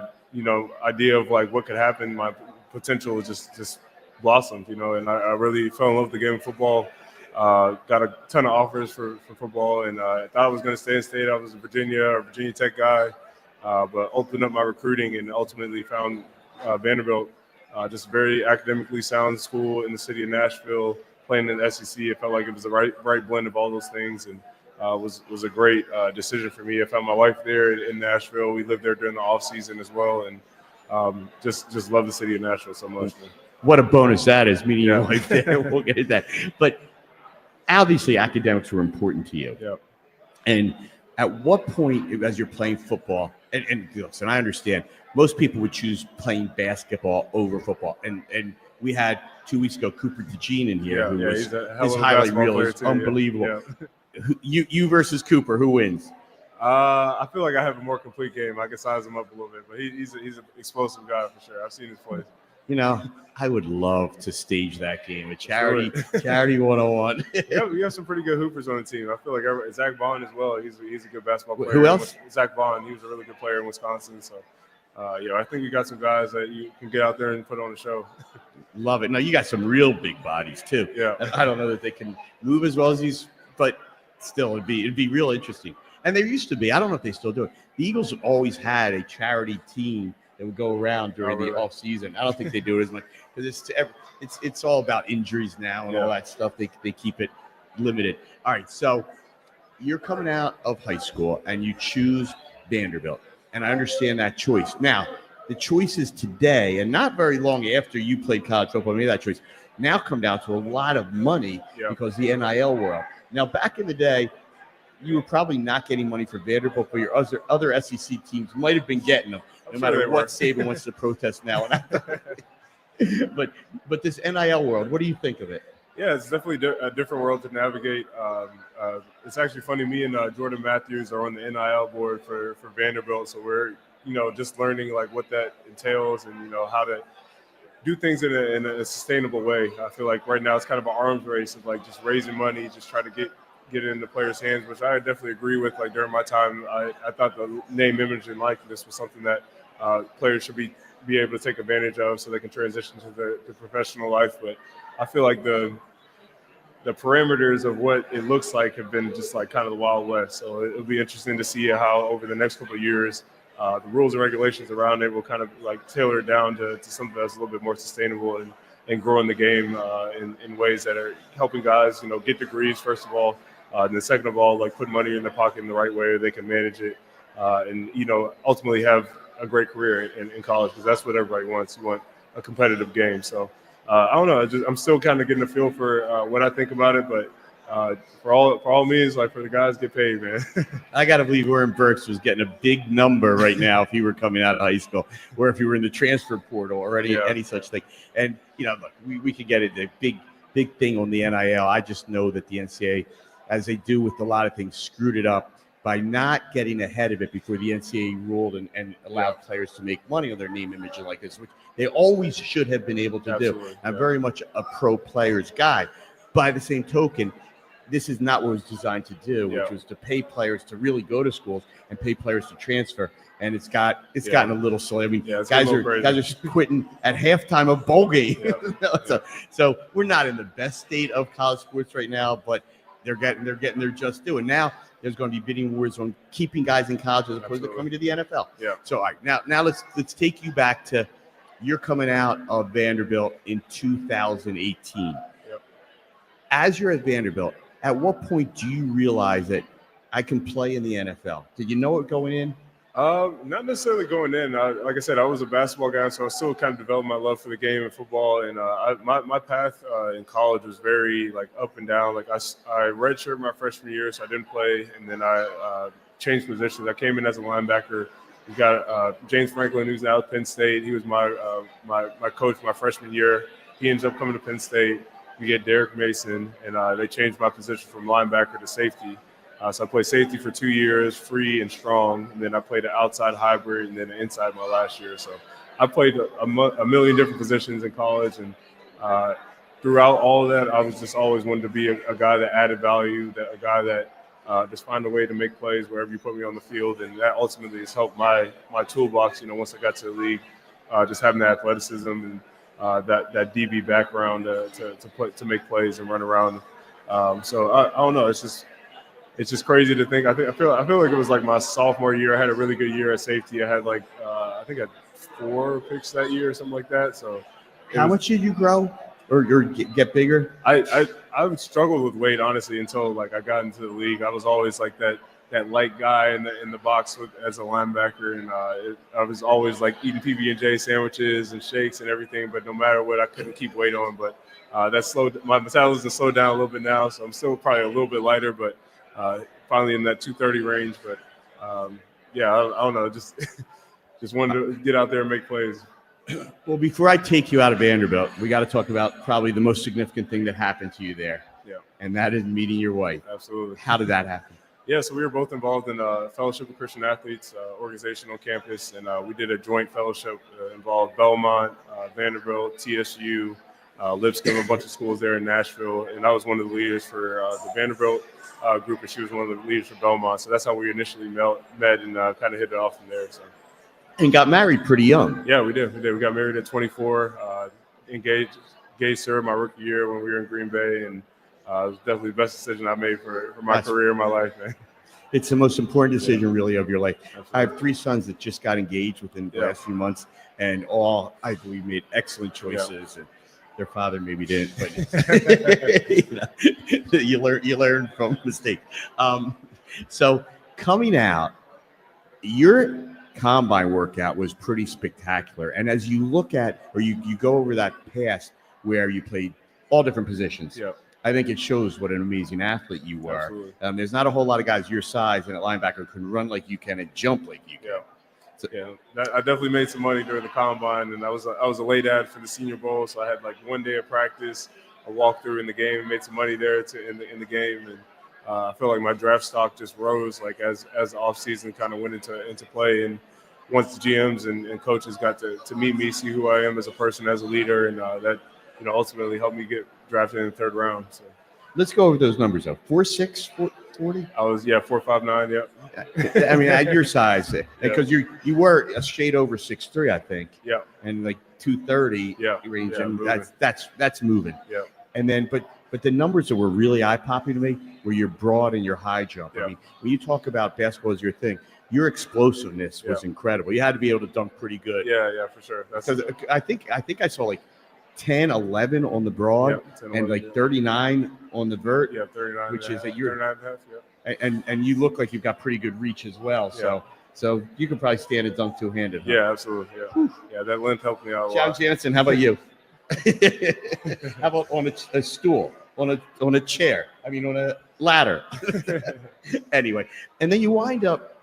idea of like what could happen, my potential just blossomed. And I really fell in love with the game of football. Got a ton of offers for football, and I thought I was going to stay in state. I was a Virginia Tech guy. But opened up my recruiting and ultimately found Vanderbilt, just a very academically sound school in the city of Nashville, playing in the SEC. It felt like it was the right blend of all those things, and was a great decision for me. I found my wife there in Nashville. We lived there during the off season as well, and just love the city of Nashville so much. What a bonus that is, meeting your wife there. We'll get into that. But obviously academics were important to you. Yeah. And at what point, as you're playing football, and listen, I understand most people would choose playing basketball over football. And we had 2 weeks ago Cooper DeJean in here, who was his highlight reel is unbelievable. Yeah. You versus Cooper, who wins? I feel like I have a more complete game. I can size him up a little bit, but he's an explosive guy for sure. I've seen his plays. I would love to stage that game, a charity 101. Yeah, we have some pretty good hoopers on the team. I feel like Zach Bond as well. He's a good basketball player. Who else? Zach Bond. He was a really good player in Wisconsin. So I think you got some guys that you can get out there and put on a show. Love it. No, you got some real big bodies too. Yeah. I don't know that they can move as well as these, but still, it'd be real interesting. And there used to be. I don't know if they still do it. The Eagles always had a charity team that would go around during the off season. I don't think they do it as much because it's all about injuries now and all that stuff. They keep it limited. All right, so you're coming out of high school and you choose Vanderbilt, and I understand that choice. Now, the choices today, and not very long after you played college football, made that choice, now come down to a lot of money because the NIL world. Now, back in the day, you were probably not getting money for Vanderbilt, but your other SEC teams might have been getting them, no matter what Saban wants to protest now. But this NIL world, what do you think of it? Yeah, it's definitely a different world to navigate. It's actually funny. Me and Jordan Matthews are on the NIL board for Vanderbilt, so we're just learning like what that entails and how to do things in a sustainable way. I feel like right now it's kind of an arms race of like just raising money, just trying to get it in the players' hands, which I definitely agree with. Like during my time, I thought the name, image, and likeness was something that players should be able to take advantage of so they can transition to the professional life. But I feel like the parameters of what it looks like have been just like kind of the Wild West. So it'll be interesting to see how over the next couple of years the rules and regulations around it will kind of like tailor it down to something that's a little bit more sustainable and growing the game in ways that are helping guys, get degrees, first of all, and then second of all, like put money in their pocket in the right way, they can manage it, and ultimately have a great career in college, because that's what everybody wants. You want a competitive game. So I don't know. I'm still kind of getting a feel for what I think about it, but for all means, like for the guys get paid, man. I got to believe Oren Burks was getting a big number right now if he were coming out of high school, or if he were in the transfer portal or any such thing. And look, we could get it. The big thing on the NIL. I just know that the NCAA, as they do with a lot of things, screwed it up by not getting ahead of it before the NCAA ruled and allowed players to make money on their name, image, and likeness, which they always should have been able to do. I'm very much a pro players guy. By the same token, this is not what it was designed to do, which was to pay players to really go to schools and pay players to transfer. And it's gotten a little silly. I mean, guys are quitting at halftime of bowl game. So we're not in the best state of college sports right now, but they're getting their just due. And now there's going to be bidding wars on keeping guys in college as opposed to coming to the NFL. Yeah. So all right, now let's take you back to you're coming out of Vanderbilt in 2018. Yep. As you're at Vanderbilt, at what point do you realize that I can play in the NFL? Did you know it going in? Not necessarily going in. Like I said, I was a basketball guy, so I still kind of developed my love for the game and football. And my path in college was very like up and down. Like I redshirted my freshman year, so I didn't play, and then I changed positions. I came in as a linebacker. We got James Franklin, who's now at Penn State. He was my coach my freshman year. He ends up coming to Penn State. We get Derek Mason, and they changed my position from linebacker to safety. So I played safety for 2 years, free and strong, and then I played an outside hybrid and then an inside my last year. So I played a million different positions in college, and throughout all of that, I was just always wanted to be a guy that added value, a guy that just find a way to make plays wherever you put me on the field, and that ultimately has helped my toolbox. Once I got to the league, just having that athleticism and that DB background to make plays and run around. So I don't know. It's just crazy to think. I feel like it was like my sophomore year. I had a really good year at safety. I had I think I had 4 picks that year or something like that. So how much did you grow or get bigger? I struggled with weight honestly until I got into the league. I was always like that light guy in the box as a linebacker, and I was always eating PB&J sandwiches and shakes and everything. But no matter what, I couldn't keep weight on. But my metabolism slowed down a little bit now, so I'm still probably a little bit lighter, but finally in that 230 range. But I don't know, just wanted to get out there and make plays. Well, before I take you out of Vanderbilt, we got to talk about probably the most significant thing that happened to you there. Yeah. And that is meeting your wife. Absolutely. How did that happen? Yeah, so we were both involved in a Fellowship of Christian Athletes organization on campus, and we did a joint fellowship involved Belmont, Vanderbilt, TSU, Lipscomb, a bunch of schools there in Nashville, and I was one of the leaders for the Vanderbilt group, and she was one of the leaders for Belmont. So that's how we initially met and kind of hit it off from there. So. And got married pretty young. Yeah, we did. We got married at 24. Engaged sir my rookie year when we were in Green Bay, and it was definitely the best decision I made for my career, my life, man. It's the most important decision really of your life. Absolutely. I have 3 sons that just got engaged within the last few months, and all, I believe, made excellent choices. And their father maybe didn't, but you learn from mistakes. So coming out, your combine workout was pretty spectacular. And as you look at, or you go over that past where you played all different positions, I think it shows what an amazing athlete you were. There's not a whole lot of guys your size and at linebacker who can run like you can and jump like you can. So, I definitely made some money during the combine, and I was a late ad for the Senior Bowl, so I had like 1 day of practice, a walkthrough in the game, and made some money there in the game, and I feel like my draft stock just rose like as the offseason kind of went into play, and once the GMs and coaches got to meet me, see who I am as a person, as a leader, and that ultimately helped me get drafted in the 3rd round. So let's go over those numbers though. 4'6", 40? I was 4'5", yeah. I mean, at your size, because you were a shade over 6'3", I think. Yeah. And like 230 range, and that's moving. Yeah. And then, but the numbers that were really eye-popping to me were your broad and your high jump. I mean, when you talk about basketball as your thing, your explosiveness was incredible. You had to be able to dunk pretty good. Yeah, for sure. Because I think I saw like 10, 11 on the broad, 10, 11, and like 39 on the vert. Yeah, 39. Which is that you're 39 and a half, and you look like you've got pretty good reach as well. So you can probably stand a dunk two-handed. Huh? Yeah, absolutely. Yeah, that length helped me out a lot. John Jansen, how about you? How about on a stool, on a chair? I mean, on a ladder. Anyway, and then you wind up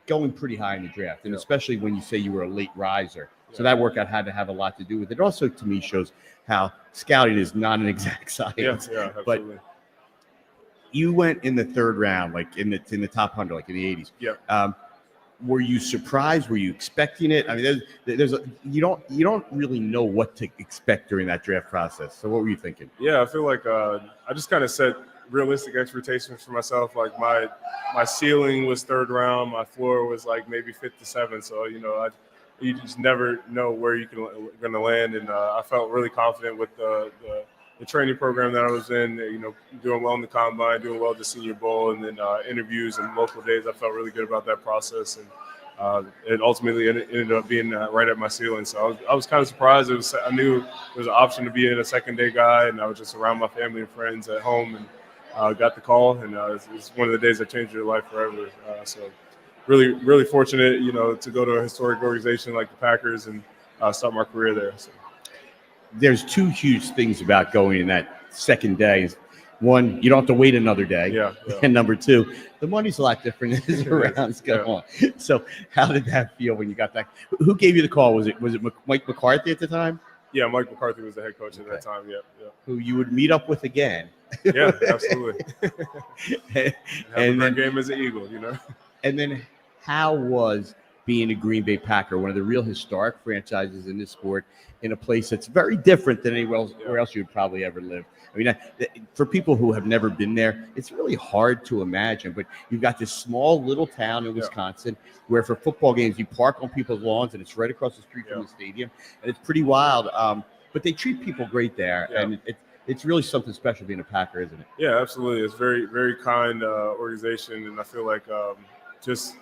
going pretty high in the draft, and especially when you say you were a late riser. So that workout had to have a lot to do with it. It also, to me, shows how scouting is not an exact science. Yeah, absolutely. But you went in the 3rd round, like in the top 100, like in the 80s. Yeah. Were you surprised? Were you expecting it? I mean, you don't really know what to expect during that draft process. So what were you thinking? Yeah, I feel like I just kind of set realistic expectations for myself. Like my ceiling was 3rd round, my floor was like maybe 5th to 7th. So you just never know where you're going to land, and I felt really confident with the training program that I was in. Doing well in the combine, doing well at the Senior Bowl, and then interviews and local days. I felt really good about that process, and it ultimately ended up being right at my ceiling. So I was kind of surprised. I knew there was an option to be in a 2nd day guy, and I was just around my family and friends at home, and got the call, and it's one of the days that changed your life forever. So really, really fortunate, to go to a historic organization like the Packers and start my career there. So. There's 2 huge things about going in that 2nd day. One, you don't have to wait another day. Yeah. And number 2, the money's a lot different as the rounds go on. So how did that feel when you got that? Who gave you the call? Was it Mike McCarthy at the time? Yeah, Mike McCarthy was the head coach at that time. Yeah. Who you would meet up with again. Yeah, absolutely. And then game as an Eagle, And then how was being a Green Bay Packer, one of the real historic franchises in this sport, in a place that's very different than anywhere else you would probably ever live? I mean, for people who have never been there, it's really hard to imagine. But you've got this small little town in Wisconsin where for football games, you park on people's lawns, and it's right across the street from the stadium. And it's pretty wild. But they treat people great there. Yeah. And it's really something special being a Packer, isn't it? Yeah, absolutely. It's very, very kind organization. And I feel like just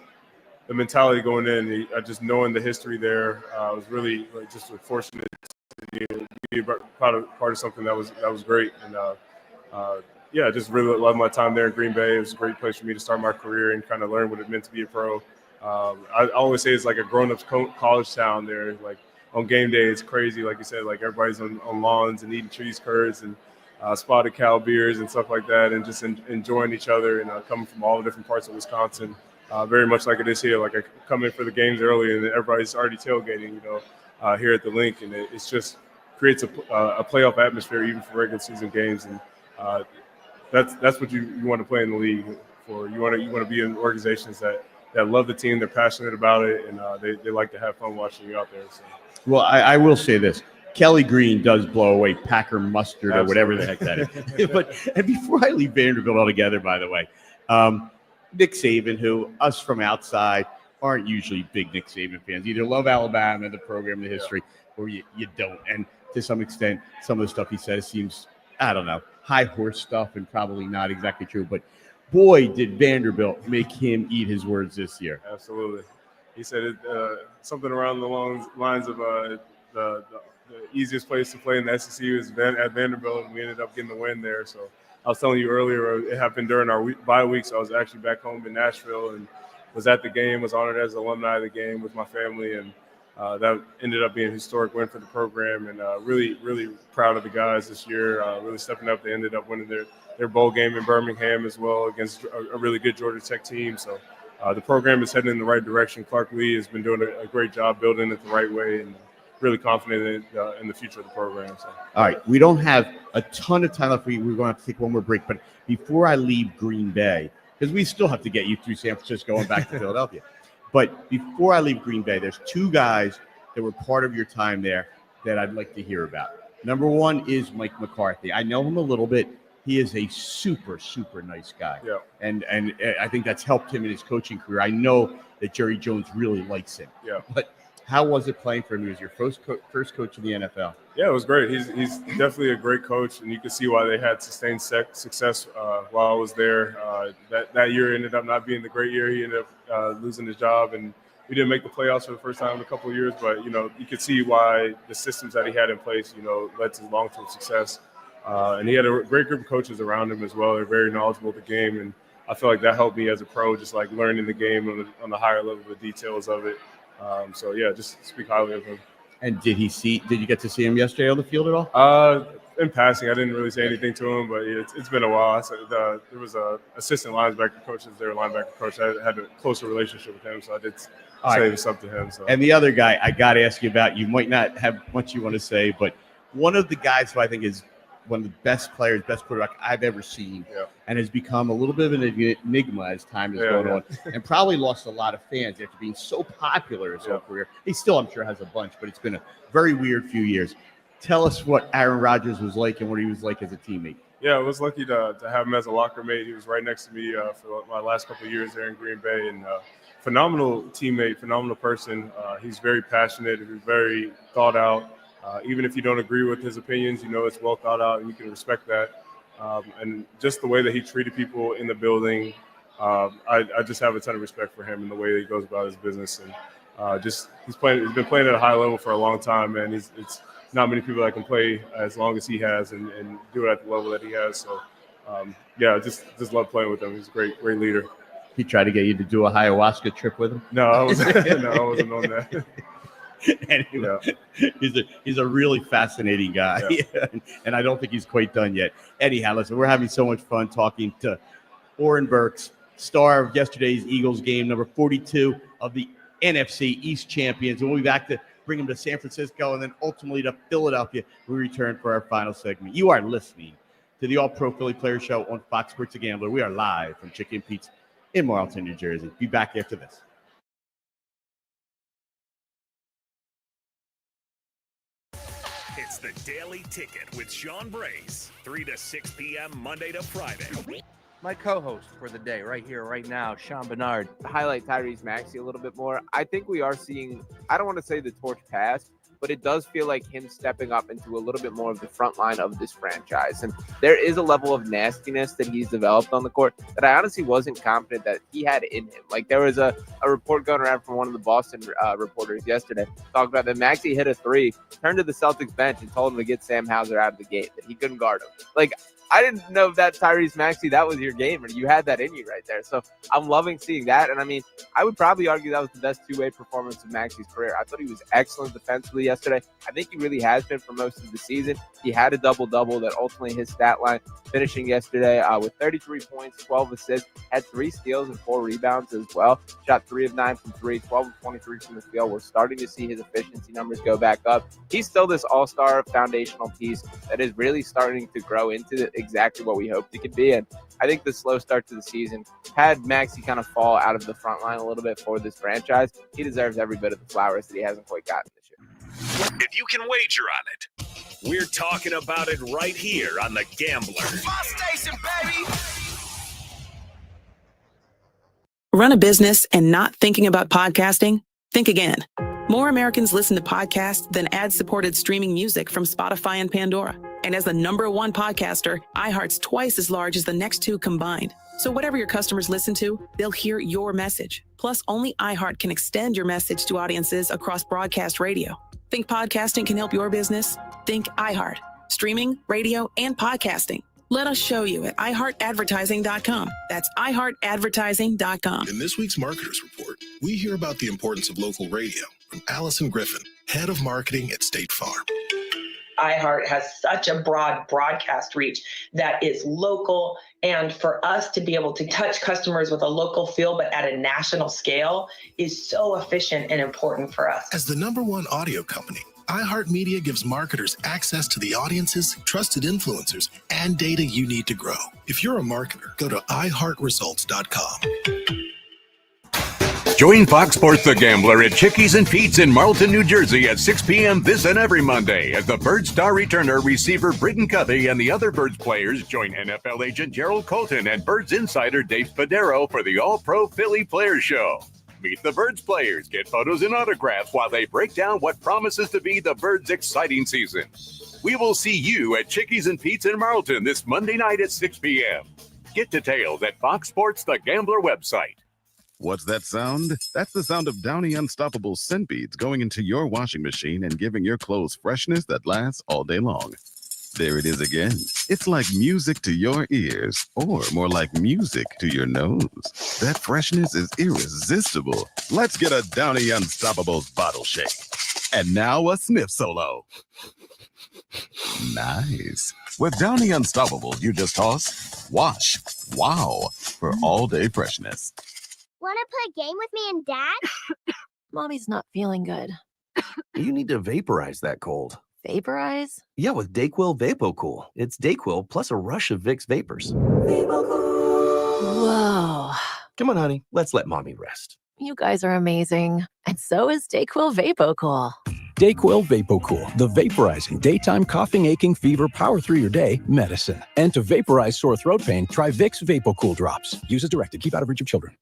the mentality going in, just knowing the history there, I was really just fortunate to be part of something that was great. And I just really loved my time there in Green Bay. It was a great place for me to start my career and kind of learn what it meant to be a pro. I always say it's like a grown-up college town there. Like on game day, it's crazy. Like you said, like everybody's on lawns and eating cheese curds and spotted cow beers and stuff like that, and just enjoying each other and coming from all the different parts of Wisconsin. Very much like it is here. Like I come in for the games early and everybody's already tailgating, here at the link, and it's just creates a playoff atmosphere even for regular season games, and that's what you want to play in the league for. You want to be in organizations that love the team, they're passionate about it, and they like to have fun watching you out there. So. Well, I will say this. Kelly Green does blow away Packer mustard or whatever the heck that is. And before I leave Vanderbilt altogether, by the way, Nick Saban, who us from outside aren't usually big Nick Saban fans. Either love Alabama, the program, the history, or you don't. And to some extent, some of the stuff he says seems, I don't know, high horse stuff and probably not exactly true. But boy, did Vanderbilt make him eat his words this year. Absolutely. He said something around the lines of the easiest place to play in the SEC was at Vanderbilt, and we ended up getting the win there. So I was telling you earlier, it happened during our bye week, so I was actually back home in Nashville and was at the game, was honored as alumni of the game with my family, and that ended up being a historic win for the program, and really, really proud of the guys this year, really stepping up. They ended up winning their bowl game in Birmingham as well against a really good Georgia Tech team. So the program is heading in the right direction. Clark Lee has been doing a great job building it the right way, and really confident in the future of the program. So. All right, we don't have a ton of time left. We're going to have to take one more break, but before I leave Green Bay, because we still have to get you through San Francisco and back to Philadelphia. But before I leave Green Bay, there's two guys that were part of your time there that I'd like to hear about. Number one is Mike McCarthy. I know him a little bit. He is a super, super nice guy. Yeah. And I think that's helped him in his coaching career. I know that Jerry Jones really likes him. Yeah. But how was it playing for him? He was your first coach in the NFL. Yeah, it was great. He's definitely a great coach, and you can see why they had sustained success while I was there. That year ended up not being the great year. He ended up losing his job, and we didn't make the playoffs for the first time in a couple of years. But, you could see why the systems that he had in place, led to long-term success. And he had a great group of coaches around him as well. They're very knowledgeable of the game, and I feel like that helped me as a pro, just like learning the game on the higher level, the details of it. So yeah, just speak highly of him. And did you get to see him yesterday on the field at all? In passing, I didn't really say anything to him, but it's been a while. There was a assistant linebacker coach, their linebacker coach. I had a closer relationship with him, so I did say something to him. So. And the other guy I got to ask you about, you might not have much you want to say, but one of the guys who I think is one of the best players, best quarterback I've ever seen, and has become a little bit of an enigma as time has gone on, and probably lost a lot of fans after being so popular his whole career. He still, I'm sure, has a bunch, but it's been a very weird few years. Tell us what Aaron Rodgers was like and what he was like as a teammate. Yeah, I was lucky to have him as a locker mate. He was right next to me for my last couple of years there in Green Bay, and phenomenal teammate, phenomenal person. He's very passionate. He's very thought out. Even if you don't agree with his opinions, it's well thought out and you can respect that. And just the way that he treated people in the building, I just have a ton of respect for him and the way that he goes about his business. And he's been playing at a high level for a long time, man. It's not many people that can play as long as he has and do it at the level that he has. So, just love playing with him. He's a great leader. He tried to get you to do a ayahuasca trip with him? No, I wasn't on that. Anyway, he's a really fascinating guy, and I don't think he's quite done yet. Anyhow, listen, we're having so much fun talking to Oren Burks, star of yesterday's Eagles game, number 42 of the NFC East champions. And we'll be back to bring him to San Francisco and then ultimately to Philadelphia. We return for our final segment. You are listening to the All-Pro Philly Player Show on Fox Sports The Gambler. We are live from Chickies and Pete's in Marlton, New Jersey. Be back after this. It's the Daily Ticket with Sean Brace, 3 to 6 p.m. Monday to Friday. My co-host for the day right here, right now, Sean Bernard. Highlight Tyrese Maxey a little bit more. I think we are seeing, I don't want to say the torch pass, but it does feel like him stepping up into a little bit more of the front line of this franchise. And there is a level of nastiness that he's developed on the court that I honestly wasn't confident that he had in him. Like there was a report going around from one of the Boston reporters yesterday talking about that Maxey hit a three, turned to the Celtics bench and told him to get Sam Hauser out of the game, that he couldn't guard him. Like, I didn't know that Tyrese Maxey, that was your game, and you had that in you right there. So I'm loving seeing that. And I mean, I would probably argue that was the best two-way performance of Maxey's career. I thought he was excellent defensively yesterday. I think he really has been for most of the season. He had a double-double that ultimately his stat line finishing yesterday with 33 points, 12 assists, had 3 steals and 4 rebounds as well. Shot 3 of 9 from 3, 12 of 23 from the field. We're starting to see his efficiency numbers go back up. He's still this all-star foundational piece that is really starting to grow into exactly what we hoped it could be. And I think the slow start to the season had Maxey kind of fall out of the front line a little bit for this franchise. He deserves every bit of the flowers that he hasn't quite gotten this year. If you can wager on it, we're talking about it right here on The Gambler. My station, baby. Run a business and not thinking about podcasting? Think again. More Americans listen to podcasts than ad-supported streaming music from Spotify and Pandora. And as the #1 podcaster, iHeart's twice as large as the next two combined. So whatever your customers listen to, they'll hear your message. Plus, only iHeart can extend your message to audiences across broadcast radio. Think podcasting can help your business? Think iHeart. Streaming, radio, and podcasting. Let us show you at iHeartAdvertising.com. That's iHeartAdvertising.com. In this week's Marketers Report, we hear about the importance of local radio from Allison Griffin, head of marketing at State Farm. iHeart has such a broad broadcast reach that is local, and for us to be able to touch customers with a local feel but at a national scale is so efficient and important for us. As the #1 audio company, iHeartMedia gives marketers access to the audiences, trusted influencers, and data you need to grow. If you're a marketer, go to iHeartResults.com. Join Fox Sports The Gambler at Chickies and Pete's in Marlton, New Jersey at 6 p.m. this and every Monday as the Bird Star returner receiver Britton Covey and the other Birds players join NFL agent Gerald Colton and Birds insider Dave Spadaro for the All-Pro Philly Players Show. Meet the Birds players, get photos and autographs while they break down what promises to be the Birds' exciting season. We will see you at Chickies and Pete's in Marlton this Monday night at 6 p.m. Get details at Fox Sports The Gambler website. What's that sound? That's the sound of Downy Unstoppable scent beads going into your washing machine and giving your clothes freshness that lasts all day long. There it is again. It's like music to your ears, or more like music to your nose. That freshness is irresistible. Let's get a Downy Unstoppables bottle shake. And now a sniff solo. Nice. With Downy Unstoppables, you just toss, wash, wow, for all day freshness. Want to play a game with me and Dad? Mommy's not feeling good. You need to vaporize that cold. Vaporize? Yeah, with Dayquil VapoCool. It's Dayquil plus a rush of Vicks vapors. Whoa. Come on, honey. Let's let mommy rest. You guys are amazing. And so is Dayquil VapoCool. Dayquil VapoCool, the vaporizing daytime coughing, aching, fever, power through your day medicine. And to vaporize sore throat pain, try Vicks VapoCool drops. Use as directed. Keep out of reach of children.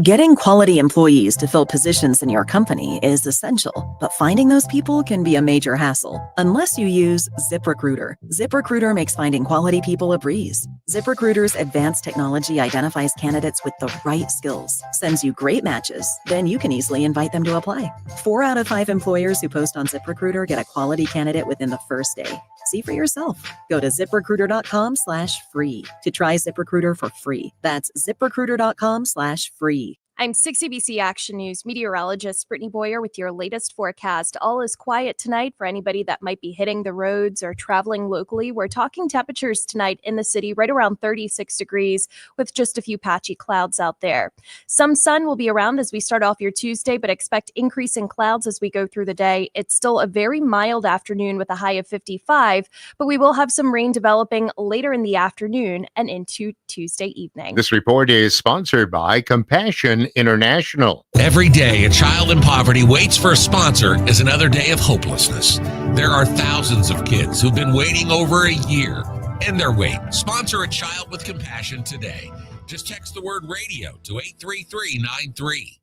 Getting quality employees to fill positions in your company is essential, but finding those people can be a major hassle unless you use ZipRecruiter. ZipRecruiter makes finding quality people a breeze. ZipRecruiter's advanced technology identifies candidates with the right skills, sends you great matches, then you can easily invite them to apply. 4 out of 5 employers who post on ZipRecruiter get a quality candidate within the first day. See for yourself. Go to ZipRecruiter.com/free to try ZipRecruiter for free. That's ZipRecruiter.com/free. I'm 6ABC Action News meteorologist Brittany Boyer with your latest forecast. All is quiet tonight for anybody that might be hitting the roads or traveling locally. We're talking temperatures tonight in the city right around 36 degrees with just a few patchy clouds out there. Some sun will be around as we start off your Tuesday, but expect increasing clouds as we go through the day. It's still a very mild afternoon with a high of 55, but we will have some rain developing later in the afternoon and into Tuesday evening. This report is sponsored by Compassion International. Every day, a child in poverty waits for a sponsor is another day of hopelessness. There are thousands of kids who've been waiting over a year. End their wait. Sponsor a child with compassion today. Just text the word radio to 83393.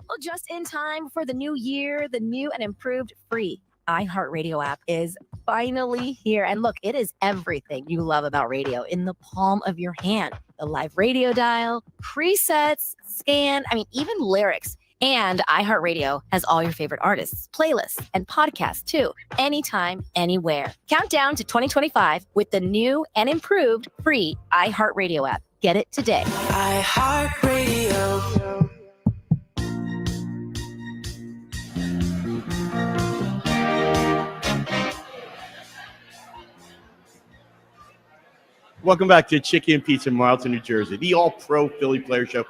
Well, just in time for the new year, the new and improved free iHeartRadio app is finally here. And look, it is everything you love about radio in the palm of your hand. The live radio dial, presets, scan, even lyrics. And iHeartRadio has all your favorite artists, playlists, and podcasts too, anytime, anywhere. Count down to 2025 with the new and improved free iHeartRadio app. Get it today. iHeartRadio. Welcome back to Chickie and Pizza in Marlton, New Jersey, the All-Pro Philly Player Show.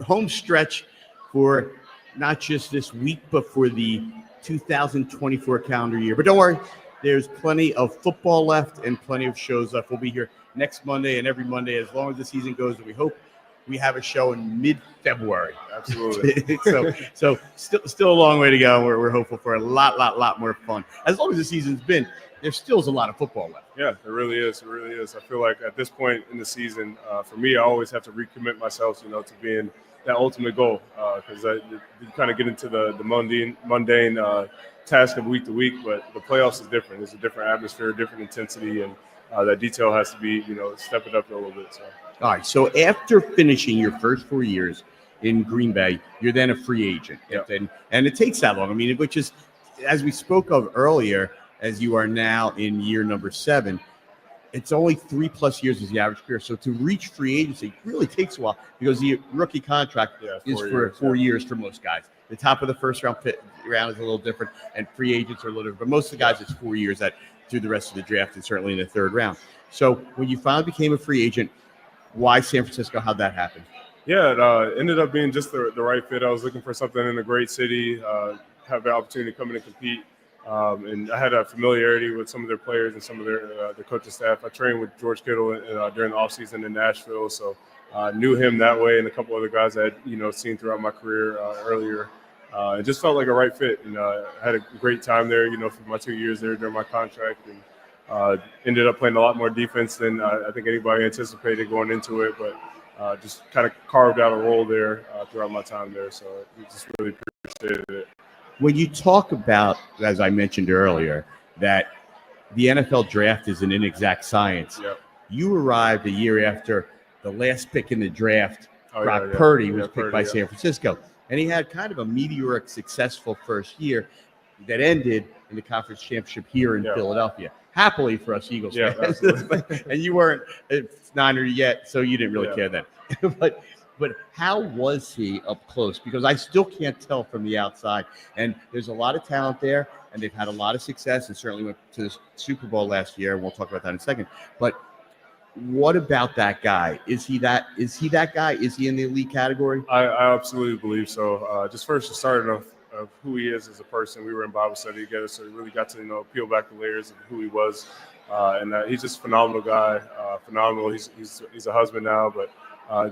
Home stretch for not just this week, but for the 2024 calendar year. But don't worry, there's plenty of football left and plenty of shows left. We'll be here next Monday and every Monday as long as the season goes, and we hope we have a show in mid-February. Absolutely. so still a long way to go. We're hopeful for a lot more fun. As long as the season's been, there still is a lot of football left. Yeah, there really is. It really is. I feel like at this point in the season, for me, I always have to recommit myself, to being ultimate goal, because you kind of get into the mundane task of week to week, but the playoffs is different. It's a different atmosphere, different intensity, and that detail has to be, step it up a little bit. So. All right. So after finishing your first 4 years in Green Bay, you're then a free agent. Yep. And it takes that long. I mean, which is, as we spoke of earlier, as you are now in year number 7, it's only 3+ years is the average career. So to reach free agency really takes a while because the rookie contract is for 4 years for most guys. The top of the first round is a little different, and free agents are a little different. But most of the guys, it's 4 years that through the rest of the draft and certainly in the third round. So when you finally became a free agent, why San Francisco? How'd that happen? Yeah, it ended up being just the right fit. I was looking for something in a great city, have the opportunity to come in and compete. And I had a familiarity with some of their players and some of their coaching staff. I trained with George Kittle during the offseason in Nashville, so I knew him that way and a couple other guys I had seen throughout my career earlier. It just felt like a right fit. I had a great time there, for my 2 years there during my contract, and ended up playing a lot more defense than I think anybody anticipated going into it, but just kind of carved out a role there throughout my time there. So I just really appreciated it. When you talk about, as I mentioned earlier, that the NFL draft is an inexact science, you arrived a year after the last pick in the draft, Brock Purdy, was picked by San Francisco. And he had kind of a meteoric, successful first year that ended in the conference championship here in Philadelphia. Happily for us Eagles fans. And you weren't a Niner yet, so you didn't really care then. But how was he up close? Because I still can't tell from the outside. And there's a lot of talent there, and they've had a lot of success, and certainly went to the Super Bowl last year, and we'll talk about that in a second. But what about that guy? Is he that guy? Is he in the elite category? I absolutely believe so. Just first, to start off of who he is as a person. We were in Bible study together, so we really got to peel back the layers of who he was. And he's just a phenomenal guy. Phenomenal. He's a husband now, but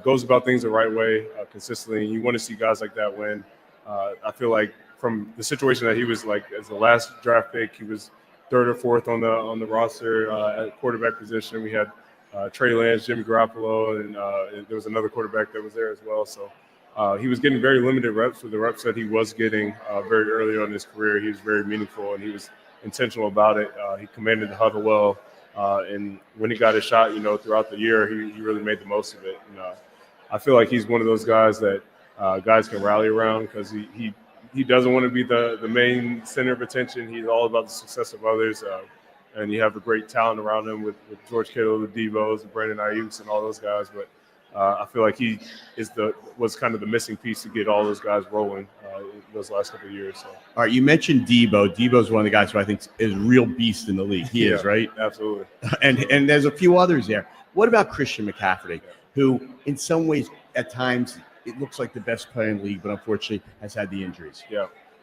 goes about things the right way consistently. And you want to see guys like that win. I feel like from the situation that he was like as the last draft pick, he was third or fourth on the roster at quarterback position. We had Trey Lance, Jimmy Garoppolo, and there was another quarterback that was there as well. So he was getting very limited reps. For the reps that he was getting very early on in his career, he was very meaningful and he was intentional about it. He commanded the huddle well. And when he got his shot, throughout the year, he really made the most of it. And I feel like he's one of those guys that guys can rally around because he doesn't want to be the main center of attention. He's all about the success of others. And you have a great talent around him with George Kittle, the Devos, the Brandon Ayuks, and all those guys. But I feel like he was kind of the missing piece to get all those guys rolling those last couple of years. So. All right, you mentioned Debo. Debo's one of the guys who I think is a real beast in the league. He is, right? Absolutely. And there's a few others there. What about Christian McCaffrey, who in some ways at times it looks like the best player in the league, but unfortunately has had the injuries?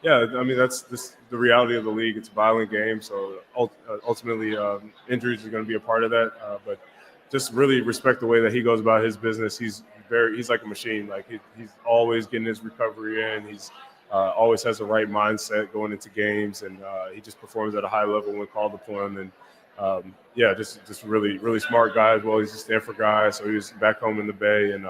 Yeah, I mean, that's the reality of the league. It's a violent game, so ultimately injuries are going to be a part of that. But just really respect the way that he goes about his business. He's like a machine. Like he's always getting his recovery in. He's always has the right mindset going into games, and he just performs at a high level when called upon. And just really, really smart guy as well. He's a Stanford guy, so he was back home in the Bay, and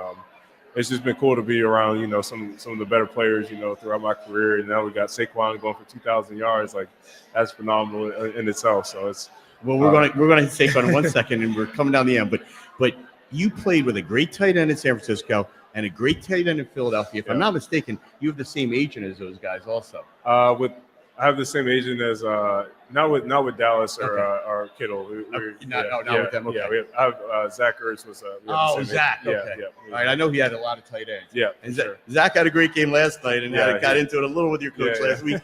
it's just been cool to be around, some of the better players, throughout my career. And now we got Saquon going for 2,000 yards. Like that's phenomenal in itself. So it's we're gonna hit Saquon in 1 second, and we're coming down the end. But you played with a great tight end in San Francisco and a great tight end in Philadelphia. If I'm not mistaken, you have the same agent as those guys, also. I have the same agent as not with Dallas or Kittle. Not with them. Okay. I have Zach Ertz was. Zach. Okay. Yeah. All right. I know he had a lot of tight ends. Yeah. And Zach had a great game last night, and got into it a little with your coach last week.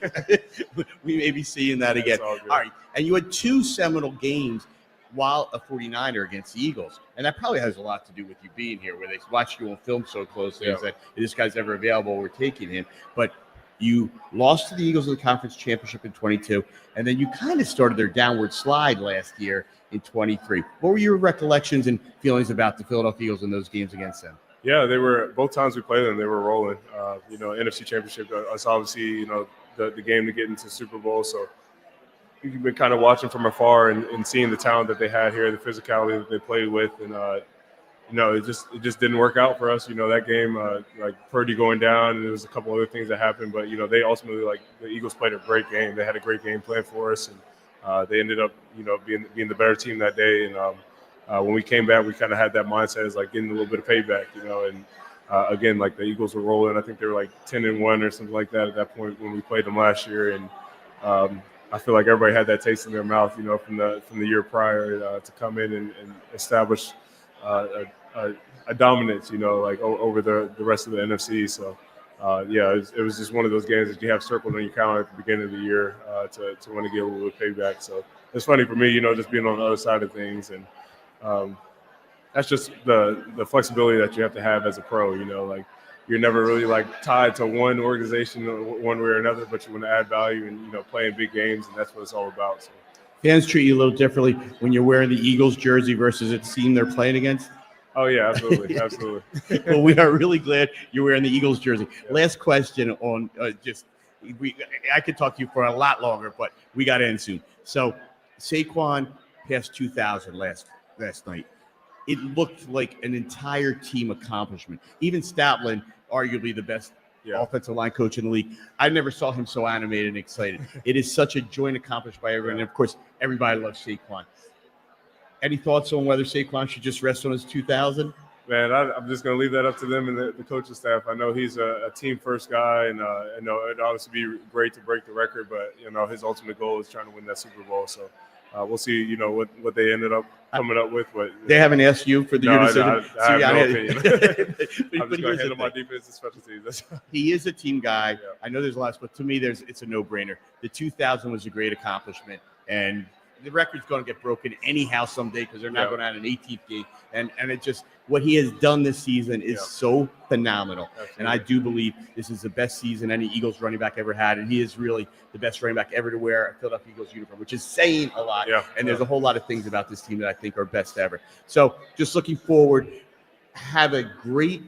We may be seeing that again. All right. And you had two seminal games while a 49er against the Eagles. And that probably has a lot to do with you being here, where they watched you on film so closely and said, if this guy's ever available, we're taking him. But you lost to the Eagles in the conference championship in 22, and then you kind of started their downward slide last year in 23. What were your recollections and feelings about the Philadelphia Eagles in those games against them? Yeah, they were, both times we played them, they were rolling. NFC championship, it's obviously, the game to get into the Super Bowl. So you've been kind of watching from afar and seeing the talent that they had here, the physicality that they played with. And it just didn't work out for us. That game, like Purdy going down, and there was a couple other things that happened. But they ultimately, like, the Eagles played a great game. They had a great game plan for us, and they ended up being the better team that day. And when we came back, we kind of had that mindset as like getting a little bit of payback, and again, like the Eagles were rolling. I think they were like 10-1 or something like that at that point when we played them last year, and I feel like everybody had that taste in their mouth, from the year prior to come in and establish a dominance, like over the rest of the NFC. So, it was just one of those games that you have circled on your calendar at the beginning of the year to want to get a little bit of payback. So it's funny for me, just being on the other side of things, and that's just the flexibility that you have to have as a pro. Like you're never really like tied to one organization one way or another, but you want to add value and play in big games, and that's what it's all about. So. Fans treat you a little differently when you're wearing the Eagles jersey versus a team they're playing against. Oh yeah, absolutely, absolutely. Well, we are really glad you're wearing the Eagles jersey. Yeah. Last question on I could talk to you for a lot longer, but we got to end soon. So Saquon passed 2,000 last night. It looked like an entire team accomplishment. Even Stoutland, arguably the best offensive line coach in the league, I never saw him so animated and excited. It is such a joint accomplished by everyone. And of course, everybody loves Saquon. Any thoughts on whether Saquon should just rest on his 2,000? Man, I'm just going to leave that up to them and the coaching staff. I know he's a team-first guy, and I know it'd obviously be great to break the record, but, his ultimate goal is trying to win that Super Bowl. So we'll see, what they ended up coming up with. But they haven't asked you for your decision? I have no opinion. I'm just going to handle my defense and special teams. He is a team guy. Yeah. I know there's lots, but to me, it's a no-brainer. The 2,000 was a great accomplishment, and the record's going to get broken anyhow someday because they're not going to have an 18th game. And it just what he has done this season is so phenomenal. Absolutely. And I do believe this is the best season any Eagles running back ever had. And he is really the best running back ever to wear a Philadelphia Eagles uniform, which is saying a lot. Yeah. And there's a whole lot of things about this team that I think are best ever. So just looking forward, have a great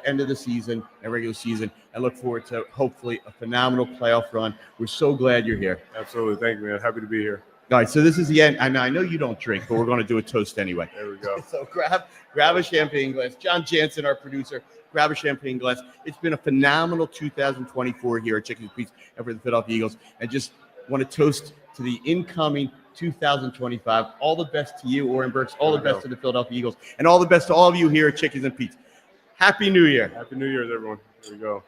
end of the season and regular season, and look forward to hopefully a phenomenal playoff run. We're so glad you're here. Absolutely. Thank you, man. Happy to be here. All right, so this is the end. And I know you don't drink, but we're going to do a toast anyway. There we go. So grab a champagne glass. John Jansen, our producer, grab a champagne glass. It's been a phenomenal 2024 here at Chickies Pizza and for the Philadelphia Eagles. And just want to toast to the incoming 2025. All the best to you, Oren Burks. All the best to the Philadelphia Eagles. And all the best to all of you here at Chickies and Pizza. Happy New Year. Happy New Year, everyone. There we go.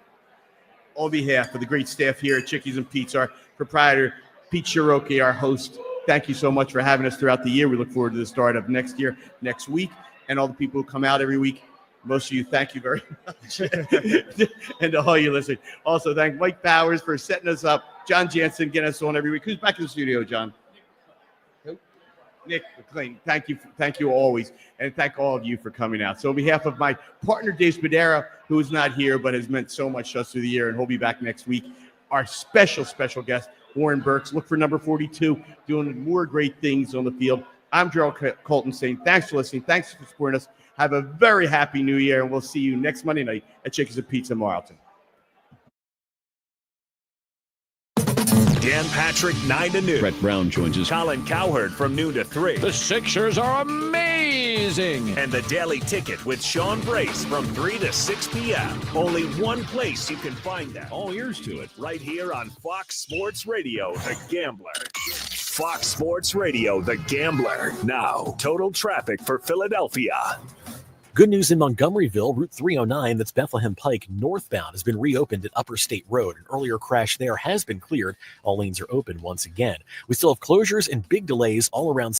On behalf of the great staff here at Chickies and Pizza, our proprietor, Pete Shiroki, our host, thank you so much for having us throughout the year. We look forward to the start of next year, next week, and all the people who come out every week. Most of you, thank you very much. And to all you listening. Also, thank Mike Bowers for setting us up. John Jansen getting us on every week. Who's back in the studio, John? Nick McLean. Thank you always. And thank all of you for coming out. So on behalf of my partner, Dave Spadera, who is not here but has meant so much to us through the year, and he'll be back next week, our special guest, Oren Burks. Look for number 42, doing more great things on the field. I'm Gerald Colton saying thanks for listening. Thanks for supporting us. Have a very happy New Year, and we'll see you next Monday night at Chickies and Pizza Marlton. Dan Patrick, 9 to noon. Brett Brown joins us. Colin Cowherd from noon to 3. The Sixers are amazing. And the Daily Ticket with Sean Brace from 3 to 6 p.m. Only one place you can find that. All ears to it. Right here on Fox Sports Radio, The Gambler. Fox Sports Radio, The Gambler. Now, total traffic for Philadelphia. Good news in Montgomeryville, Route 309, that's Bethlehem Pike northbound, has been reopened at Upper State Road. An earlier crash there has been cleared. All lanes are open once again. We still have closures and big delays all around